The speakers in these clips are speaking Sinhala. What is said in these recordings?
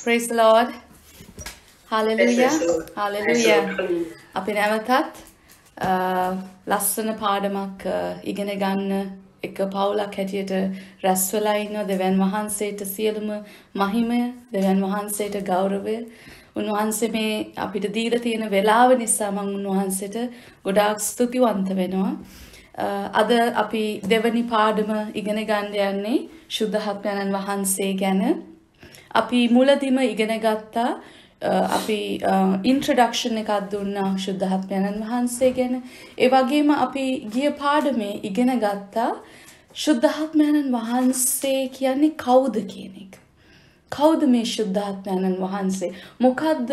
Praise the Lord. Hallelujah. Hallelujah. අපි නැවතත් ලස්සන පාඩමක් ඉගෙන ගන්න එක පවුලක් හැටියට රැස් වෙලා ඉන්න දෙවියන් වහන්සේට සියලුම මහිමය, දෙවියන් වහන්සේට ගෞරවය. උන්වහන්සේ මේ අපිට දීලා තියෙන වෙලාව නිසා මම උන්වහන්සේට ගොඩාක් ස්තුතිවන්ත වෙනවා. අද අපි දෙවනි පාඩම ඉගෙන ගන්න යන්නේ ශුද්ධාත්මයන් වහන්සේ ගැන. අපි මුලදීම ඉගෙන ගත්තා අපි ඉන්ට්‍රොඩක්ෂන් එකක් දුන්නා ශුද්ධාත්මයන් වහන්සේ ගැන. ඒ වගේම අපි ගිය පාඩමේ ඉගෙන ගත්තා ශුද්ධාත්මයන් වහන්සේ කියන්නේ කවුද කියන එක. කවුද මේ ශුද්ධාත්මයන් වහන්සේ? මොකද්ද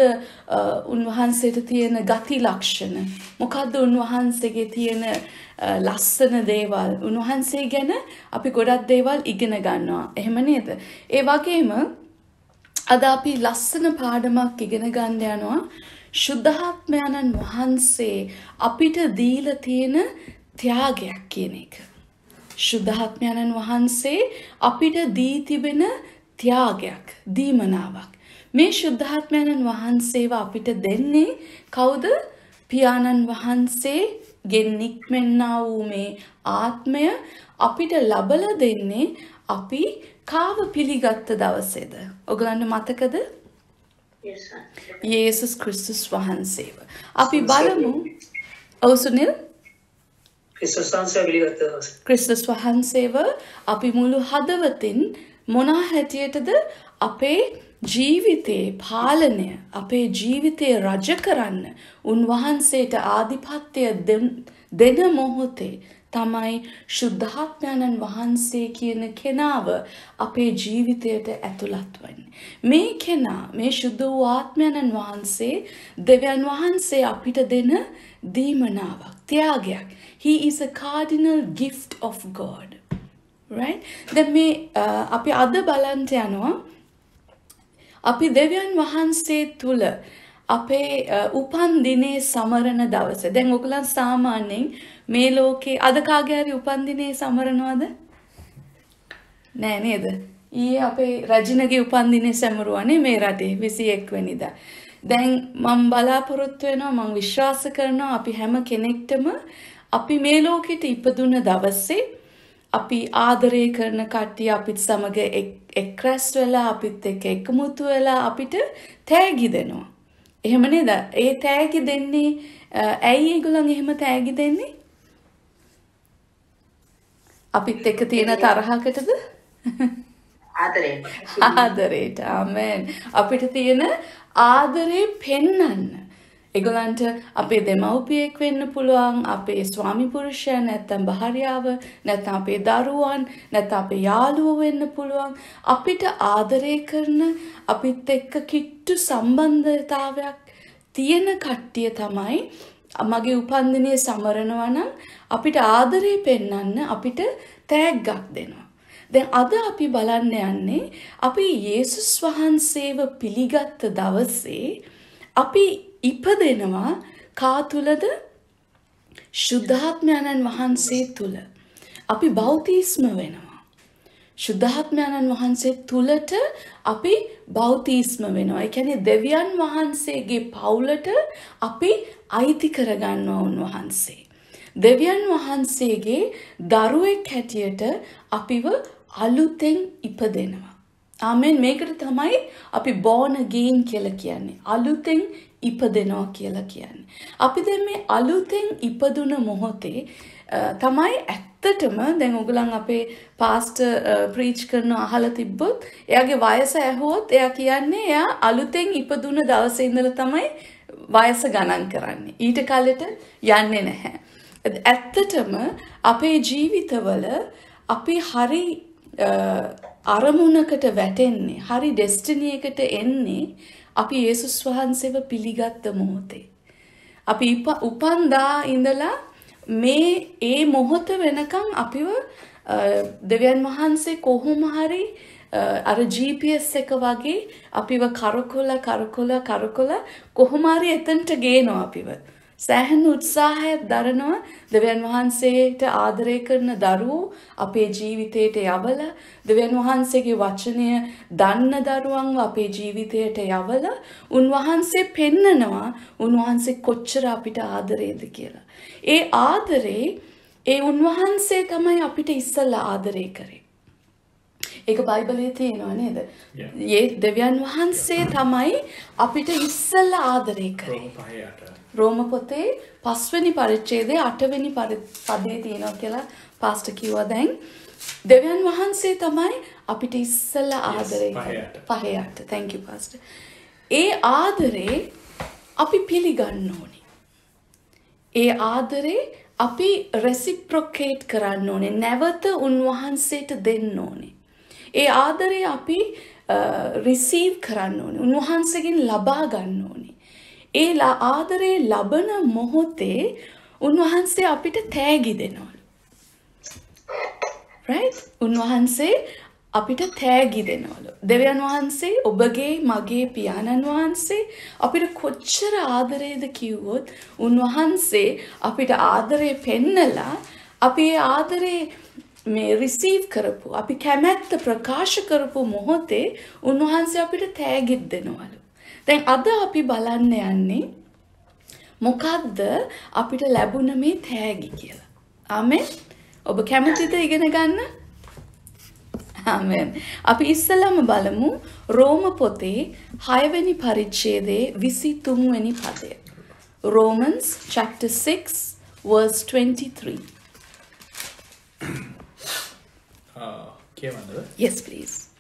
උන්වහන්සේට තියෙන ගති ලක්ෂණ? මොකද්ද උන්වහන්සේගේ තියෙන ලස්සන දේවල්? උන්වහන්සේ ගැන අපි ගොඩක් දේවල් ඉගෙන ගන්නවා. එහෙම නේද? ඒ වගේම අද අපි ලස්සන පාඩමක් ඉගෙන ගන්න යනවා ශුද්ධාත්මයන් වහන්සේ අපිට දීලා තියෙන ත්‍යාගයක් කියන එක. ශුද්ධාත්මයන් වහන්සේ අපිට දී තිබෙන ත්‍යාගයක්, දීමනාවක්. මේ ශුද්ධාත්මයන් වහන්සේව අපිට දෙන්නේ කවුද? පියාණන් වහන්සේගෙන් නික්මෙන්නා වූ මේ ආත්මය අපිට ලබලා දෙන්නේ අපි කාව පිළිගත්ත දවසේද? ඔයගලන්ට මතකද? යේසුස් ක්‍රිස්තුස් වහන්සේව. අපි බලමු. ඔව් සුනිල්. ක්‍රිස්තුස් වහන්සේව අපි මුළු හදවතින් මොනා හැටියටද අපේ ජීවිතේ පාලනය, අපේ ජීවිතේ රජ කරන්න උන්වහන්සේට ආධිපත්‍ය දෙන මොහොතේ තමයි ශුද්ධාත්මයන් වහන්සේ කියන කෙනාව අපේ ජීවිතයට ඇතුළත් වෙන්නේ. මේ කෙනා, මේ ශුද්ධ වූ ආත්මයන් වහන්සේ දෙවියන් වහන්සේ අපිට දෙන දීමනාවක්, ත්‍යාගයක්. He is a cardinal gift of God. Right? දැන් මේ අපි අද බලන්න යනවා අපි දෙවියන් වහන්සේ තුල අපේ උපන් දිනේ සමරන දවසේ. දැන් ඔයගලන් සාමාන්‍යයෙන් මේ ලෝකේ අද කාගේ හරි උපන් දිනේ සමරනවද? නෑ නේද? ඊයේ අපේ රජිනගේ උපන් දිනේ සමරුවානේ මේ රටේ 21 වෙනිදා. දැන් මම බලාපොරොත්තු වෙනවා, මම විශ්වාස කරනවා අපි හැම කෙනෙක්ටම අපි මේ ලෝකෙට ඉපදුන දවසේ අපි ආදරය කරන කට්ටිය අපිත් සමග එක්රැස් වෙලා අපිත් එක්ක එකමුතු වෙලා අපිට තෑගි දෙනවා. එහෙම නේද? ඒ තෑගි දෙන්නේ ඇයි ඒගොල්ලන් එහෙම තෑගි දෙන්නේ? අපිත් එක්ක තියෙන තරහකටද? ආදරේට. ආමෙන්. අපිට තියෙන ආදරේ පෙන්වන්න. ඒගොල්ලන්ට අපේ දෙමව්පියෙක් වෙන්න පුළුවන්, අපේ ස්වාමි පුරුෂයා නැත්නම් භාර්යාව, නැත්නම් අපේ දරුවන්, නැත්නම් අපේ යාළුවෝ වෙන්න පුළුවන්. අපිට ආදරය කරන, අපිත් එක්ක කිට්ටු සම්බන්ධතාවයක් තියෙන කට්ටිය තමයි මගේ උපන්දිනේ සමරනවා නම් අපිට ආදරේ පෙන්වන්න අපිට තෑග්ගක් දෙනවා. දැන් අද අපි බලන්න යන්නේ අපි යේසුස් වහන්සේව පිළිගත් දවසේ අපි ඉපදෙනවා කා තුලද? ශුද්ධාත්මයන් වහන්සේ තුල. අපි බෞතිස්ම වෙනවා. ශුද්ධාත්මයන් වහන්සේ තුලට අපි බෞතිස්ම වෙනවා. ඒ කියන්නේ දෙවියන් වහන්සේගේ පවුලට අපි අයිති කරගන්නවා උන්වහන්සේ. දෙවියන් වහන්සේගේ දරුවෙක් හැටියට අපිව අලුතෙන් ඉපදෙනවා. ආමෙන්. මේකට තමයි අපි born again කියලා කියන්නේ. අලුතෙන් ඉපදෙනවා කියලා කියන්නේ. අපි දැන් මේ අලුතෙන් ඉපදුන මොහොතේ තමයි ඇත්තටම දැන් ඔයගලන් අපේ පාස්ටර් ප්‍රීච් කරන අහලා තිබ්බොත් එයාගේ වයස ඇහුවොත් එයා කියන්නේ එයා අලුතෙන් ඉපදුන දවසේ ඉඳලා තමයි වයස ගණන් කරන්නේ. ඊට කලට යන්නේ නැහැ. ඇත්තටම අපේ ජීවිතවල අපි හරි අරමුණකට වැටෙන්නේ, හරි ඩෙස්ටිනි එකට එන්නේ අපි යේසුස් වහන්සේව පිළිගත්ත මොහොතේ. අපි උපන්දා ඉඳලා මේ මොහොත වෙනකන් අපිව දෙවියන් වහන්සේ කොහොම හරි අර GPS එක වගේ අපිව කරකොල කොහොම හරි එතනට ගේනවා අපිව. සෑහෙන උත්සාහයක් දරනවා දෙවියන් වහන්සේට ආදරය කරන දරුවෝ අපේ ජීවිතයට යවලා දෙවියන් වහන්සේගේ වචනය දන්න දරුවන්ව අපේ ජීවිතයට යවලා උන්වහන්සේ පෙන්නනවා උන්වහන්සේ කොච්චර අපිට ආදරේද කියලා. ඒ ආදරේ ඒ උන්වහන්සේ තමයි අපිට ඉස්සලා ආදරය කරේ. ඒක බයිබලයේ තියෙනවා නේද? ඒ දෙවියන් වහන්සේ තමයි අපිට ඉස්සලා ආදරය කරේ. රෝම පොතේ 5 වෙනි පරිච්ඡේදයේ 8 වෙනි පදයේ තියෙනවා කියලා පාස්ටර් කිව්වා දැන්. දෙවියන් වහන්සේ තමයි අපිට ඉස්සලා ආදරය කරේ. 5:8. Thank you pastor. ඒ ආදරේ අපි පිළිගන්න ඕනේ. ඒ ආදරේ අපි reciprocate කරන්න ඕනේ. නැවත උන්වහන්සේට දෙන්න ඕනේ. ඒ ආදරේ අපි receive කරන්න ඕනේ. උන්වහන්සේගෙන් ලබා ගන්න ඕනේ. ඒ ආදරේ ලබන මොහොතේ උන්වහන්සේ අපිට තෑගි දෙනවලු. right? උන්වහන්සේ අපිට තෑගි දෙනවලු. දෙවියන් වහන්සේ ඔබගේ මගේ පියාණන් වහන්සේ අපිට කොච්චර ආදරේද කිව්වොත් උන්වහන්සේ අපිට ආදරේ පෙන්නලා අපි ඒ ආදරේ මේ රිසීව් කරපු අපි කැමැත්ත ප්‍රකාශ කරපු මොහොතේ උන්වහන්සේ අපිට තෑගිත් දෙනවලු. දැන් අද අපි බලන්න යන්නේ මොකද්ද අපිට ලැබුණ මේ තෑගි කියලා. ආමෙන්. ඔබ කැමතිද ඉගෙන ගන්න? ආමෙන්. අපි ඉස්සෙල්ලාම බලමු රෝම පොතේ 6 වෙනි පරිච්ඡේදයේ 23 වෙනි පදය. Romans chapter 6 verse 23. කියවන්නද? Yes please.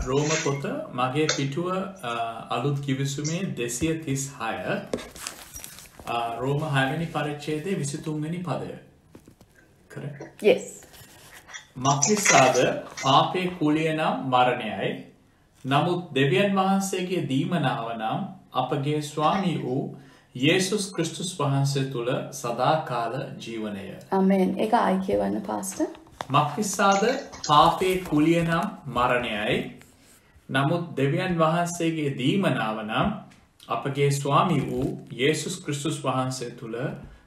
රෝම පොත මගේ පිටුව අලුත් කිවිසුමේ 236 රෝම 6 වෙනි පරිච්ඡේදයේ 23 වෙනි පදය. correct? Yes. මක්නිසාද පාපේ කුලිය නම් මරණයයි. නමුත් දෙවියන් වහන්සේගේ දීමනාව නම් අපගේ ස්වාමී වූ යේසුස් ක්‍රිස්තුස් වහන්සේ තුල සදාකාල ජීවනය. ආමෙන්. ඒක ආයි කියවන්න පාස්ටර්. මක්නිසාද පාපේ කුලිය නම් මරණයයි. නමුත් දෙවියන් වහන්සේගේ දීමනාව නම් අපගේ ස්වාමී වූ යේසුස් ක්‍රිස්තුස් වහන්සේ තුල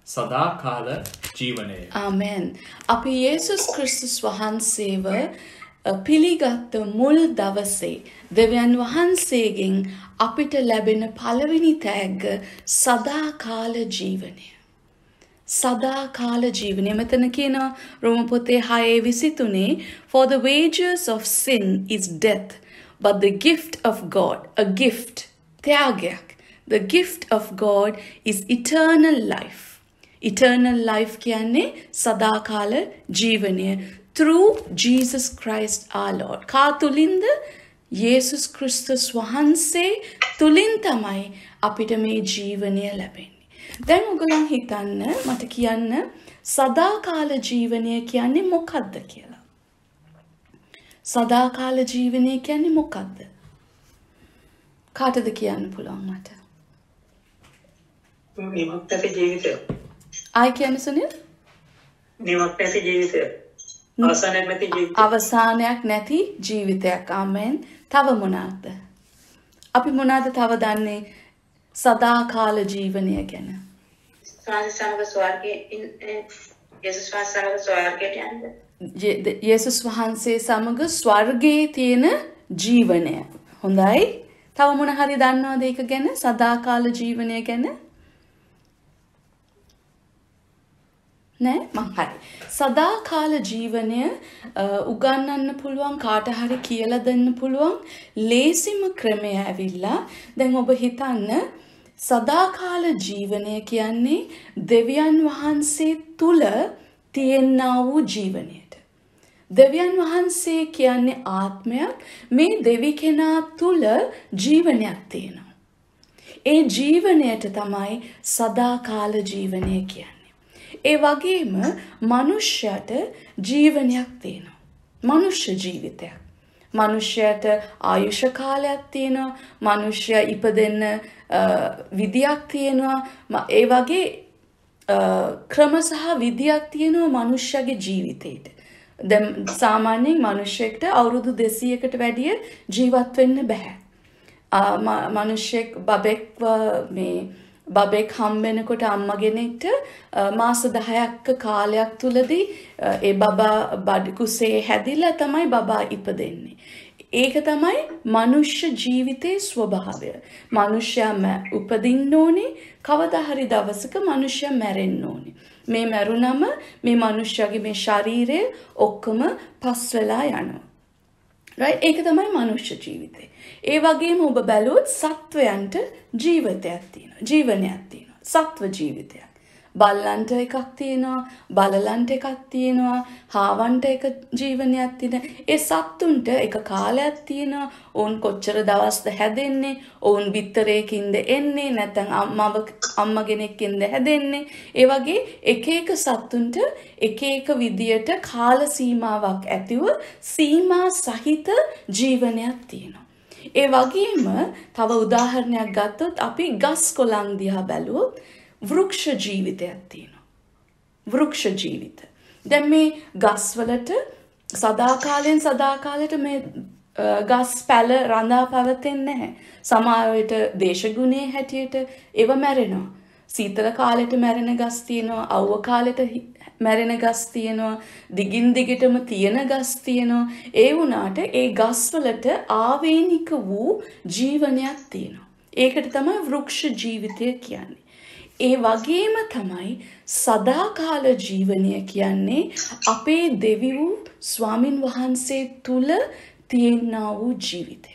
සදාකාල ජීවනය. ආමෙන්. අපි යේසුස් ක්‍රිස්තුස් වහන්සේව පිළිගත් මුල් දවසේ දෙවියන් වහන්සේගෙන් අපිට ලැබෙන පළවෙනි තෑග්ග සදාකාල ජීවනය. සදාකාල ජීවනය. මෙතන කියනවා රෝම පොතේ 6:23 For the wages of sin is death, but the gift of God, a gift, ත්‍යාගයක්. The gift of God is eternal life. Eternal life කියන්නේ සදාකාල ජීවනය. Through Jesus Christ our Lord. කා තුලින්ද? යේසුස් ක්‍රිස්තුස් වහන්සේ තුලින් තමයි අපිට මේ ජීවනය ලැබෙන්නේ. දැන් ඔයගොල්ලෝ හිතන්න මට කියන්න සදාකාල ජීවනය කියන්නේ මොකක්ද කියලා. සදාකාල ජීවනය කියන්නේ මොකක්ද? කාටද කියන්න පුළුවන් මට? නිමක් නැති ජීවිතය. ආයි කියන්න සුනිල්? නිමක් නැති ජීවිතය. අවසානයක් නැති ජීවිතය. අවසානයක් නැති ජීවිතයක්. ආමෙන්. තව මොනවාද? අපි මොනවාද තව දන්නේ සදාකාල ජීවනය ගැන? යේසුස් වහන්සේ සමග ස්වර්ගයේ තියෙන ජීවනය. හොඳයි. තව මොන හරි දන්නවද ඒක ගැන? සදාකාල ජීවනය ගැන? නෑ මං හරි. සදාකාල ජීවනය උගන්වන්න පුළුවන් කාට හරි කියලා දෙන්න පුළුවන් ලේසිම ක්‍රමය ඇවිල්ලා දැන් ඔබ හිතන්න සදාකාල ජීවනය කියන්නේ දෙවියන් වහන්සේ තුල තියෙනා වූ ජීවනයට. දෙවියන් වහන්සේ කියන්නේ ආත්මයක්. මේ දෙවි කෙනා තුල ජීවනයක් තියෙනවා. ඒ ජීවනයට තමයි සදාකාල ජීවනය කියන්නේ. ඒ වගේම මනුෂ්‍යයට ජීවනයක් තියෙනවා. මනුෂ්‍ය ජීවිතයක්. මනුෂ්‍යයට ආයුෂ කාලයක් තියෙනවා. මනුෂ්‍යයා ඉපදෙන්න විදියක් තියෙනවා. ඒ වගේ ක්‍රම සහ විදියක් තියෙනවා මනුෂ්‍යගේ ජීවිතේට. දැන් සාමාන්‍යයෙන් මනුෂ්‍යෙක්ට අවුරුදු 200කට වැඩිය ජීවත් වෙන්න බෑ. මනුෂ්‍යෙක් බබෙක්ව මේ බබෙක් හම්බෙනකොට අම්මගෙනෙක්ට මාස 10ක කාලයක් තුලදී ඒ බබා බඩ කුසේ හැදිලා තමයි බබා ඉපදෙන්නේ. ඒක තමයි මනුෂ්‍ය ජීවිතයේ ස්වභාවය. මනුෂ්‍යයා උපදින්න ඕනේ, කවදා හරි දවසක මනුෂ්‍යයා මැරෙන්න ඕනේ. මේ මැරුණම මේ මනුෂ්‍යයාගේ මේ ශරීරය ඔක්කොම පස් වෙලා යනවා. right? ඒක තමයි මනුෂ්‍ය ජීවිතය. ඒ වගේම ඔබ බැලුවොත් සත්වයන්ට ජීවිතයක් තියෙනවා. ජීවනයක් තියෙනවා. සත්ව ජීවිතයක්. බල්ලන්ට එකක් තියෙනවා, බලලන්ට එකක් තියෙනවා, හාවන්ට එක ජීවනයක් තියෙනවා. ඒ සත්තුන්ට එක කාලයක් තියෙනවා. ඔවුන් කොච්චර දවස්ද හැදෙන්නේ, ඔවුන් බිත්තරයකින්ද එන්නේ, නැත්නම් අම්මගෙනෙක්කින්ද හැදෙන්නේ. ඒ වගේ එක එක සත්තුන්ට එක එක විදියට කාල සීමාවක් ඇතිව සීමා සහිත ජීවනයක් තියෙනවා. ඒ වගේම තව උදාහරණයක් ගත්තොත් අපි ගස් කොළන් දිහා බැලුවොත් වෘක්ෂ ජීවිතයක් තියෙනවා. වෘක්ෂ ජීවිත. දැන් මේ ගස්වලට සදාකාලයෙන් සදාකාලයට මේ ගස් පැල රඳා පවතින්නේ නැහැ. සමහර විට දේශගුණයේ හැටියට ඒව මැරෙනවා. සීතල කාලෙට මැරෙන ගස් තියෙනවා, අවුව කාලෙට මැරෙන ගස් තියෙනවා, දිගින් දිගටම තියෙන ගස් තියෙනවා. ඒ වුණාට ඒ ගස්වලට ආවේනික වූ ජීවනයක් තියෙනවා. ඒකට තමයි වෘක්ෂ ජීවිතය කියන්නේ. ඒ වගේම තමයි සදාකාල ජීවනය කියන්නේ අපේ දෙවිවරු ස්වාමින් වහන්සේ තුල තියෙනා වූ ජීවිතය.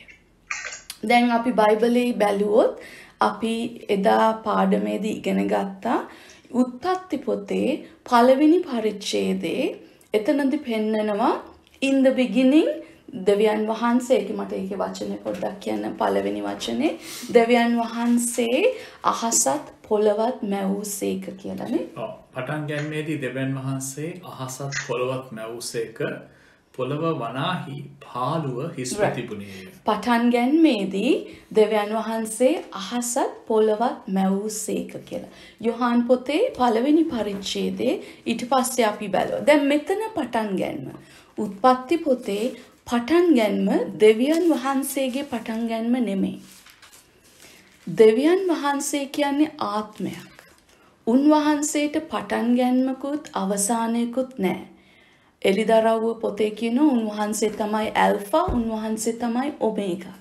දැන් අපි බයිබලයේ බැලුවොත් අපි එදා පාඩමේදී ඉගෙන ගත්තා උත්පත්ති පොතේ පළවෙනි පරිච්ඡේදයේ එතනදී පෙන්නනවා in the beginning දෙවියන් වහන්සේ මට ඒකේ වචනේ පොඩ්ඩක් කියන්න පළවෙනි වචනේ දෙවියන් වහන්සේ අහසත් පොළවත් මැවූසේක කියලානේ. ඔව්. පටන් ගැනීමේදී දෙවියන් වහන්සේ අහසත් පොළවත් මැවූසේක පොළව වනාහි පාළුව හිස්ව තිබුණේය. පටන් ගැනීමේදී දෙවියන් වහන්සේ අහසත් පොළවත් මැවූසේක කියලා. යොහාන් පොතේ පළවෙනි පරිච්ඡේදයේ ඊට පස්සේ අපි බලුවා. දැන් මෙතන පටන් ගැනීම උත්පත්ති පොතේ පටන් ගැනීම දෙවියන් වහන්සේගේ පටන් ගැනීම නෙමෙයි. දෙවියන් වහන්සේ කියන්නේ ආත්මයක්. උන්වහන්සේට පටන් ගැනීමකුත් අවසානයකුත් නැහැ. එලිදරව්ව පොතේ කියන උන්වහන්සේ තමයි ඇල්ෆා, උන්වහන්සේ තමයි ඔමේගා.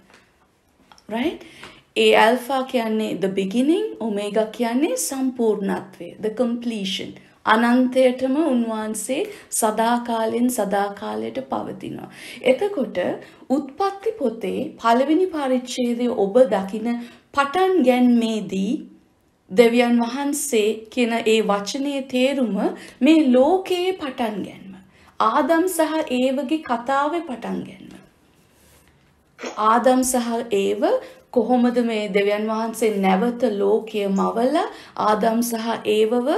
right? ඒ ඇල්ෆා කියන්නේ the beginning, ඔමේගා කියන්නේ සම්පූර්ණත්වය, the completion. අනන්තයටම උන්වහන්සේ සදාකාලෙන් සදාකාලයට පවතිනවා. එතකොට උත්පත්ති පොතේ පළවෙනි පරිච්ඡේදයේ ඔබ දකින පටන් ගැනීමේදී දෙවියන් වහන්සේ කියන ඒ වචනේ තේරුම මේ ලෝකයේ පටන් ගැනීම. ආදම් සහ ඒවගේ කතාවේ පටන් ගැනීම. ආදම් සහ ඒව කොහොමද මේ දෙවියන් වහන්සේ නැවත ලෝකය මවලා ආදම් සහ ඒවව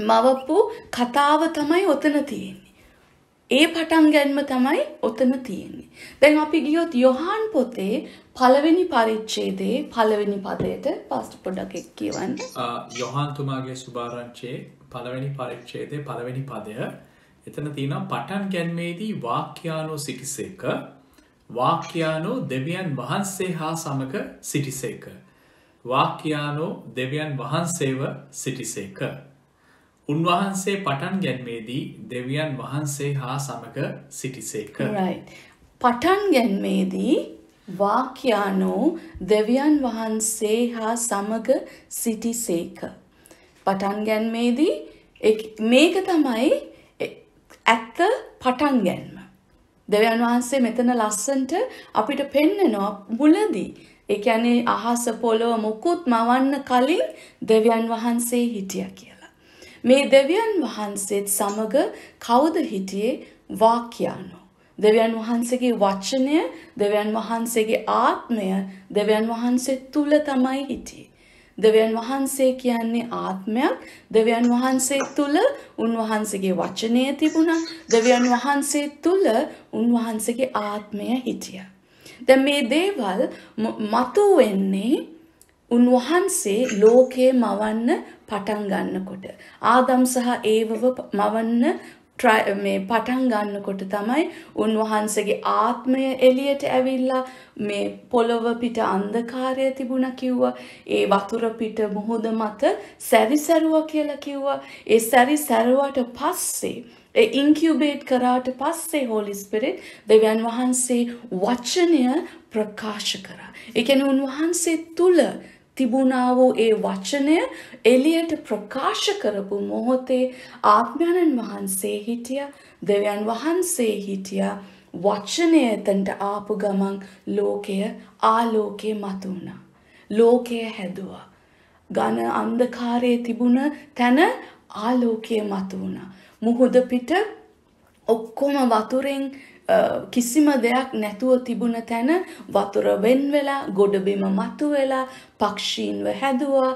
මවපු කතාව තමයි ඔතන තියෙන්නේ. ඒ පටන් ගැනීම තමයි ඔතන තියෙන්නේ. දැන් අපි ගියොත් යොහාන් පොතේ පළවෙනි පරිච්ඡේදයේ පළවෙනි පදයට පාස්ටර් පොඩ්ඩක් කියවන්න. යොහාන් තුමාගේ සුභාරංචියේ පළවෙනි පරිච්ඡේදයේ පළවෙනි පදය එතන තියෙනවා පටන් ගැනීමේදී වාක්‍යානෝ සිටිසේක. වාක්‍යානෝ දෙවියන් වහන්සේ හා සමග සිටිසේක. වාක්‍යානෝ දෙවියන් වහන්සේව සිටිසේක. උන්වහන්සේ පටන් ගැනීමේදී දෙවියන් වහන්සේ හා සමග සිටිසේක. right. පටන් ගැනීමේදී වාක්‍යානෝ දෙවියන් වහන්සේ හා සමග සිටිසේක. පටන් ගැනීමේදී මේක තමයි ඇත්ත පටන් ගැනීම. දෙවියන් වහන්සේ මෙතන ලස්සන්ට අපිට පෙන්නනවා මුලදී. ඒ කියන්නේ අහස පොළොව මුකුත් මවන්න කලින් දෙවියන් වහන්සේ හිටියා කියලා. මේ දෙවියන් වහන්සේත් සමග කවුද හිටියේ? වාක්‍යානෝ. දෙවියන් වහන්සේගේ වචනය, දෙවියන් වහන්සේගේ ආත්මය දෙවියන් වහන්සේ තුල තමයි හිටියේ. දෙවියන් වහන්සේ කියන්නේ ආත්මයක්. දෙවියන් වහන්සේ තුල උන්වහන්සේගේ වචනය තිබුණා. දෙවියන් වහන්සේ තුල උන්වහන්සේගේ ආත්මය හිටියා. දැන් මේ දේවල් මතු වෙන්නේ උන්වහන්සේ ලෝකේ මවන්න පටන් ගන්නකොට. ආදම් සහ ඒවව මවන්න මේ පටන් ගන්නකොට තමයි උන්වහන්සේගේ ආත්මය එළියට ඇවිල්ලා මේ පොළොව පිට අන්ධකාරය තිබුණා කිව්වා. ඒ වතුර පිට මුහුද මත සැරිසරුවා කියලා කිව්වා. ඒ සැරිසරුවට පස්සේ ඒ ඉන්කියුබේට් කරාට පස්සේ Holy Spirit දෙවියන් වහන්සේ වචනය ප්‍රකාශ කරා. ඒ කියන්නේ උන්වහන්සේ තුල තිබුණා වූ ඒ වචනය එළියට ප්‍රකාශ කරපු මොහොතේ ආත්මයන් වහන්සේ හිටියා, දෙවියන් වහන්සේ හිටියා. වචනය එතනට ආපු ගමන් ලෝකය ආලෝකේ මතුණා. ලෝකය හැදුවා. ඝන අන්ධකාරයේ තිබුණ තැන ආලෝකයේ මතුණා. මුහුද පිට ඔක්කොම වතුරෙන් කිසිම දෙයක් නැතුව තිබුණ තැන වතුර වෙන් වෙලා ගොඩබිම මතු වෙලා පක්ෂීන්ව හැදුවා,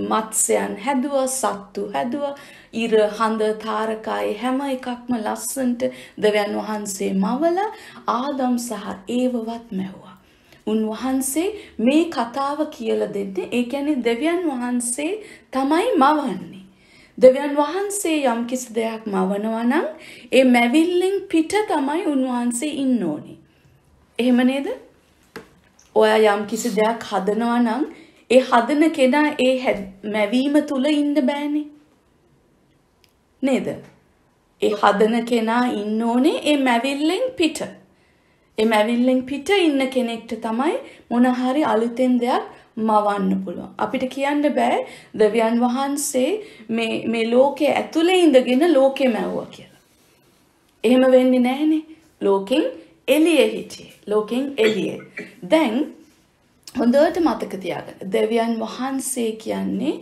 මත්ස්‍යයන් හැදුවා, සත්තු හැදුවා. ඉර හඳ තාරකායි හැම එකක්ම ලස්සන්ට දෙවියන් වහන්සේ මවලා ආදම් සහ ඒවවත් මැව්වා. උන්වහන්සේ මේ කතාව කියලා දෙන්නේ. ඒ කියන්නේ දෙවියන් වහන්සේ තමයි මවන්නේ. දෙවියන් වහන්සේ යම් කිසි දෙයක් මවනවා නම් ඒ මැවිල්ලෙන් පිට තමයි උන්වහන්සේ ඉන්න ඕනේ. එහෙම නේද? ඔයා යම් කිසි දෙයක් හදනවා නම් ඒ හදන කෙනා ඒ මැවීම තුල ඉන්න බෑනේ. නේද? ඒ හදන කෙනා ඉන්න ඕනේ ඒ මැවිල්ලෙන් පිට. ඒ මැවිල්ලෙන් පිට ඉන්න කෙනෙක්ට තමයි මොන හරි අලුතෙන් දෙයක් මවන්න පුළුවන්. අපිට කියන්න බෑ දෙවියන් වහන්සේ මේ ලෝකයේ ඇතුලේ ඉඳගෙන ලෝකෙ මැවුවා කියලා. එහෙම වෙන්නේ නැහනේ. ලෝකෙන් එළියේ හිටියේ. ලෝකෙන් එළියේ. දැන් හොඳට මතක තියාගන්න. දෙවියන් වහන්සේ කියන්නේ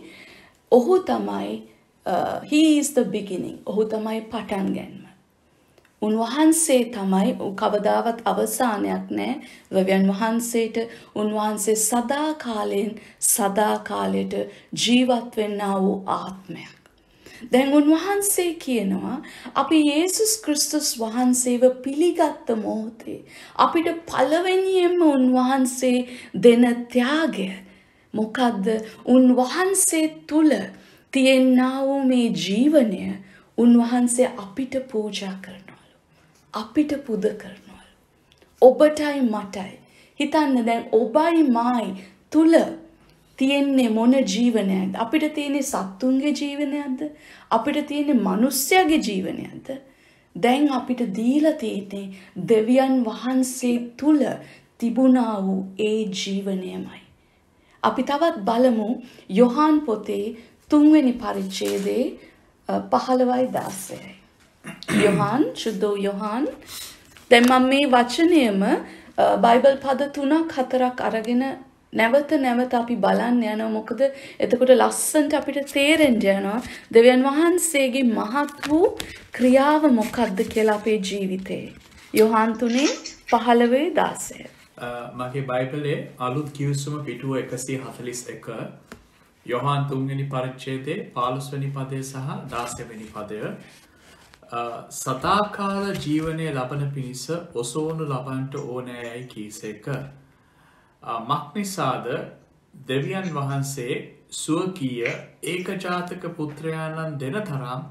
ඔහු තමයි he is the beginning. ඔහු තමයි පටන් ගැනීම. උන්වහන්සේ තමයි කවදාවත් අවසානයක් නැහැ. දෙවියන් වහන්සේට උන්වහන්සේ සදා කාලයට ජීවත් වෙන්නා වූ ආත්මයක්. දැන් උන්වහන්සේ කියනවා අපි යේසුස් ක්‍රිස්තුස් වහන්සේව පිළිගත්ත මොහොතේ අපිට පළවෙනියෙන්ම උන්වහන්සේ දෙන ත්‍යාගය මොකද්ද? උන්වහන්සේ තුල තියෙනා වූ මේ ජීවනය උන්වහන්සේ අපිට පූජා කරනවා. අපිට පුද කරනවා. ඔබටයි මටයි. හිතන්න දැන් ඔබයි මායි තුල තියෙන්නේ මොන ජීවනයක්ද? අපිට තියෙන්නේ සත්තුන්ගේ ජීවනයක්ද? අපිට තියෙන්නේ මිනිස්යාගේ ජීවනයක්ද? දැන් අපිට දීලා තියෙන්නේ දෙවියන් වහන්සේ තුල තිබුණා වූ ඒ ජීවනයමයි. අපි තවත් බලමු යොහාන් පොතේ 3 වෙනි පරිච්ඡේදයේ 15-16. යොහාන් සුද්ධ යොහාන්. දැන් මම මේ වචනයම බයිබල් පද 3-4ක් අරගෙන නැවත අපි බලන්න යනවා. මොකද එතකොට ලස්සනට අපිට තේරෙන්න යනවා දෙවියන් වහන්සේගේ මහත් වූ ක්‍රියාව මොකක්ද කියලා අපේ ජීවිතේ. යොහාන් 3:15-16. මගේ බයිබලයේ අලුත් කිවිසුම පිටුව 141 යොහාන් 3 වෙනි පරිච්ඡේදයේ 15 වෙනි පදය සහ 16 වෙනි පදය. සදාකාල ජීවනය ලබන පිණිස ඔසෝනු ලබන්ට ඕනෑයයි කීසේක. මක්නිසාද දෙවියන් වහන්සේ ස්වකීය ඒකජාතක පුත්‍රයාණන් දෙන තරම්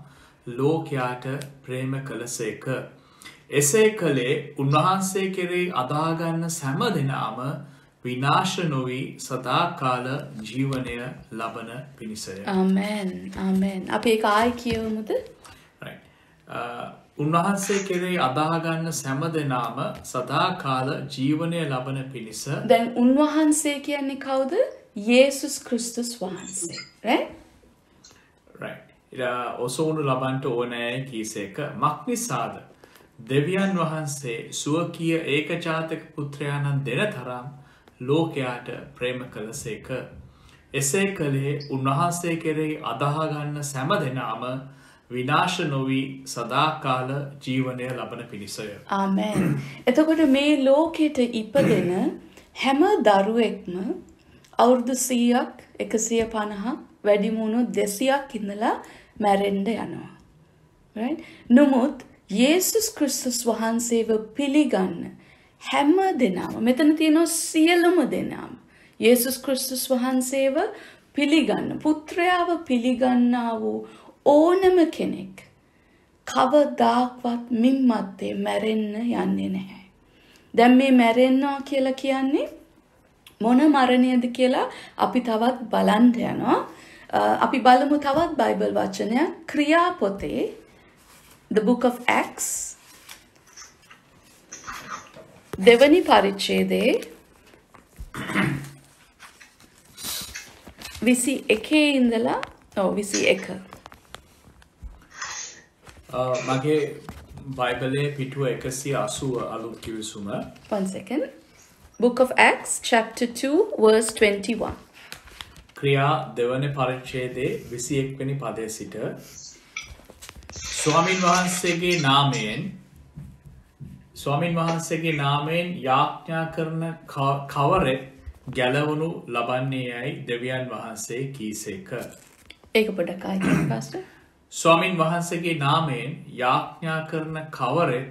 ලෝකයාට ප්‍රේම කළසේක. එසේ කළේ උන්වහන්සේ කෙරෙහි අදාගන්න සෑම දෙනාම විනාශ නොවී සදාකාල ජීවනය ලබන පිණිසය. ආමෙන්. ආමෙන්. අපි ඒක ආයි කියවමුද? උන්වහන්සේ කෙරෙහි අදාගන්න සෑම දෙනාම සදාකාල ජීවනය ලබන පිණිස. දැන් උන්වහන්සේ කියන්නේ කවුද? යේසුස් ක්‍රිස්තුස් වහන්සේ. right. ඔසෝනු ලබන්ට ඕනෑයි කීසේක. මක්නිසාද දෙවියන් වහන්සේ ස්වකීය ඒකජාතක පුත්‍රයාණන් දෙන තරම් ලෝකයාට ප්‍රේම කළසේක. එසේ කළේ උන්වහන්සේ කෙරෙහි අදාගන්න සෑම දෙනාම විනාශ නොවී සදාකාල ජීවනය ලබන පිණිසය. ආමෙන්. එතකොට මේ ලෝකෙට ඉපදෙන හැම දරුවෙක්ම අවුරුදු 100ක් 150ක් වැඩි වුණොත් 200ක් ඉඳලා මැරෙන්න යනවා. right? නමුත් යේසුස් ක්‍රිස්තුස් වහන්සේව පිළිගන්න හැම දෙනාම මෙතන තියෙන සියලුම දෙනාම යේසුස් ක්‍රිස්තුස් වහන්සේව පිළිගන්න පුත්‍රයාව පිළිගන්නා වූ ඕනම කෙනෙක් කවදාවත් මින්මත්තේ මැරෙන්න යන්නේ නැහැ. දැන් මේ මැරෙන්නවා කියලා කියන්නේ මොන මරණයද කියලා අපි තවත් බලන්න යනවා. අපි බලමු තවත් බයිබල් වචනයක් ක්‍රියා පොතේ The Book of Acts දෙවනි පරිච්ඡේදයේ 21 ඉඳලා 21 මගේ බයිබලයේ පිටුව 180 අලුත් කිවිසුම. One second. Book of Acts chapter 2 verse 21. ක්‍රියා දෙවන පරිච්ඡේදයේ 21 වෙනි පදයේ සිට ස්වාමින් වහන්සේගේ නාමයෙන් යාඥා කරන කවරෙක් ගැලවනු ලබන්නේ යයි දෙවියන් වහන්සේ කීසේක. ඒක පොඩ්ඩක් ආයෙ කියන්න පාස්ටර්. ස්වාමින් වහන්සේගේ නාමයෙන් යාඥා කරන කවරෙක්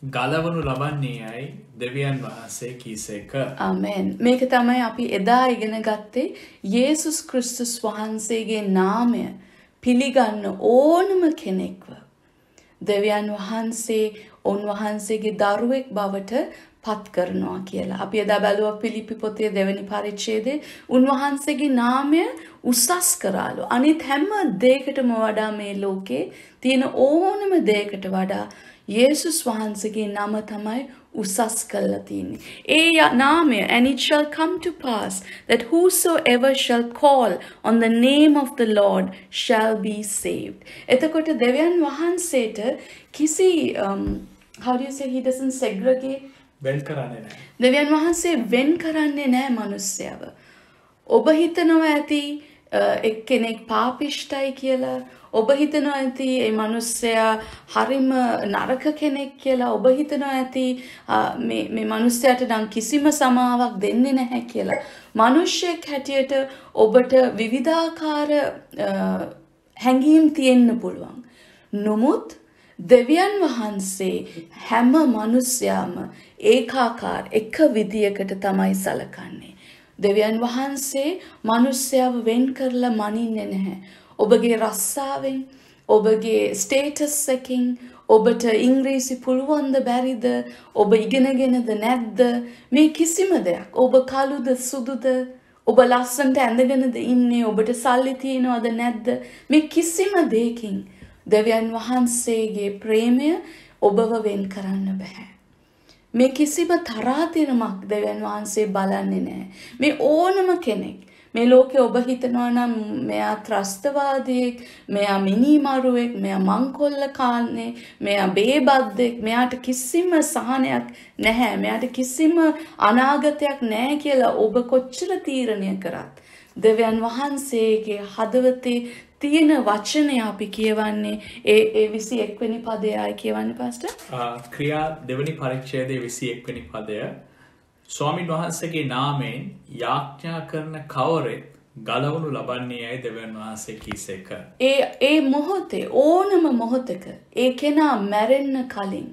ගලවනු ලබන්නේ යයි දෙවියන් වහන්සේ කීසේක. ආමෙන්. මේක තමයි අපි එදා ඉගෙන ගත්තේ යේසුස් ක්‍රිස්තුස් වහන්සේගේ නාමය පිළිගන්න ඕනම කෙනෙක්ව දෙවියන් වහන්සේ උන්වහන්සේගේ දරුවෙක් බවට පත් කරනවා කියලා. අපි එදා බැලුවා පිලිප්පි පොතේ දෙවෙනි පරිච්ඡේදයේ උන්වහන්සේගේ නාමය උසස් කරාලු. අනිත් හැම දෙයකටම වඩා මේ ලෝකේ තියෙන ඕනම දෙයකට වඩා යේසුස් වහන්සේගේ නම තමයි උසස් කරලා තියෙන්නේ. ඒ නාමය and it shall come to pass that whosoever shall call on the name of the Lord shall be saved. එතකොට දෙවියන් වහන්සේට කිසි how do you say he doesn't segregate? වෙන් කරන්නේ නැහැ. දෙවියන් වහන්සේ වෙන් කරන්නේ නැහැ මිනිස්සයව. ඔබ හිතනවා ඇති එක්කෙනෙක් පාපිෂ්ටයි කියලා. ඔබ හිතනවා ඇති ඒ මිනිස්සයා හරිම නරක කෙනෙක් කියලා. ඔබ හිතනවා ඇති මේ මිනිස්සයාට නම් කිසිම සමාවක් දෙන්නේ නැහැ කියලා. මිනිස්සෙක් හැටියට ඔබට විවිධාකාර හැඟීම් තියෙන්න පුළුවන්. නමුත් දෙවියන් වහන්සේ හැම මිනිස්යාම ඒකාකාර එක විදියකට තමයි සලකන්නේ. දෙවියන් වහන්සේ මිනිස්යාව වෙන් කරලා මනින්නේ නැහැ. ඔබගේ රස්සාවෙන්, ඔබගේ ස්ටේටස් එකකින්, ඔබට ඉංග්‍රීසි පුළුවන්ද බැරිද, ඔබ ඉගෙනගෙනද නැද්ද, මේ කිසිම දෙයක්. ඔබ කළුද සුදුද, ඔබ ලස්සනට ඇඳගෙනද ඉන්නේ, ඔබට සල්ලි තියෙනවද නැද්ද, මේ කිසිම දෙයකින් දෙවියන් වහන්සේගේ ප්‍රේමය ඔබව වෙන් කරන්න බෑ. මේ කිසිම තරාතිරමක් දෙවියන් වහන්සේ බලන්නේ නැහැ. මේ ඕනම කෙනෙක් මේ ලෝකේ ඔබ හිතනවා නම් මෙයා ත්‍රස්තවාදියෙක්, මෙයා මිනිමරුවෙක්, මෙයා මංකොල්ල කාන්නේ, මෙයා බේබද්දෙක්, මෙයාට කිසිම සහනයක් නැහැ, මෙයාට කිසිම අනාගතයක් නැහැ කියලා ඔබ කොච්චර තීරණය කරත් දෙවියන් වහන්සේගේ හදවතේ තියෙන වචනය අපි කියවන්නේ ඒ 21 වෙනි පදය ආයි කියවන්න පාස්ටර්. ක්‍රියා දෙවනි පරිච්ඡේදයේ 21 වෙනි පදය ස්වාමින් වහන්සේගේ නාමයෙන් යාඥා කරන කවරෙක් ගලවනු ලබන්නේ යයි දෙවියන් වහන්සේ කීසේක. ඒ මොහොතේ ඕනම මොහොතක ඒ කෙනා මැරෙන්න කලින්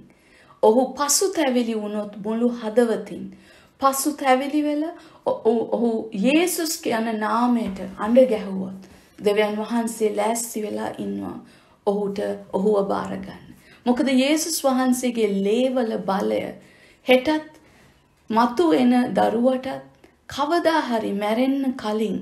ඔහු පසුතැවිලි වුණොත් මුළු හදවතින් පසුතැවිලි වෙලා ඔහු යේසුස් කියන නාමයට අඬ ගැහුවොත් දෙවියන් වහන්සේ ලෑස්ති වෙලා ඉන්නවා ඔහුව බාර ගන්න. මොකද යේසුස් වහන්සේගේ ලේවල බලය හෙටත් මතු එන දරුවටත් කවදා හරි මැරෙන්න කලින්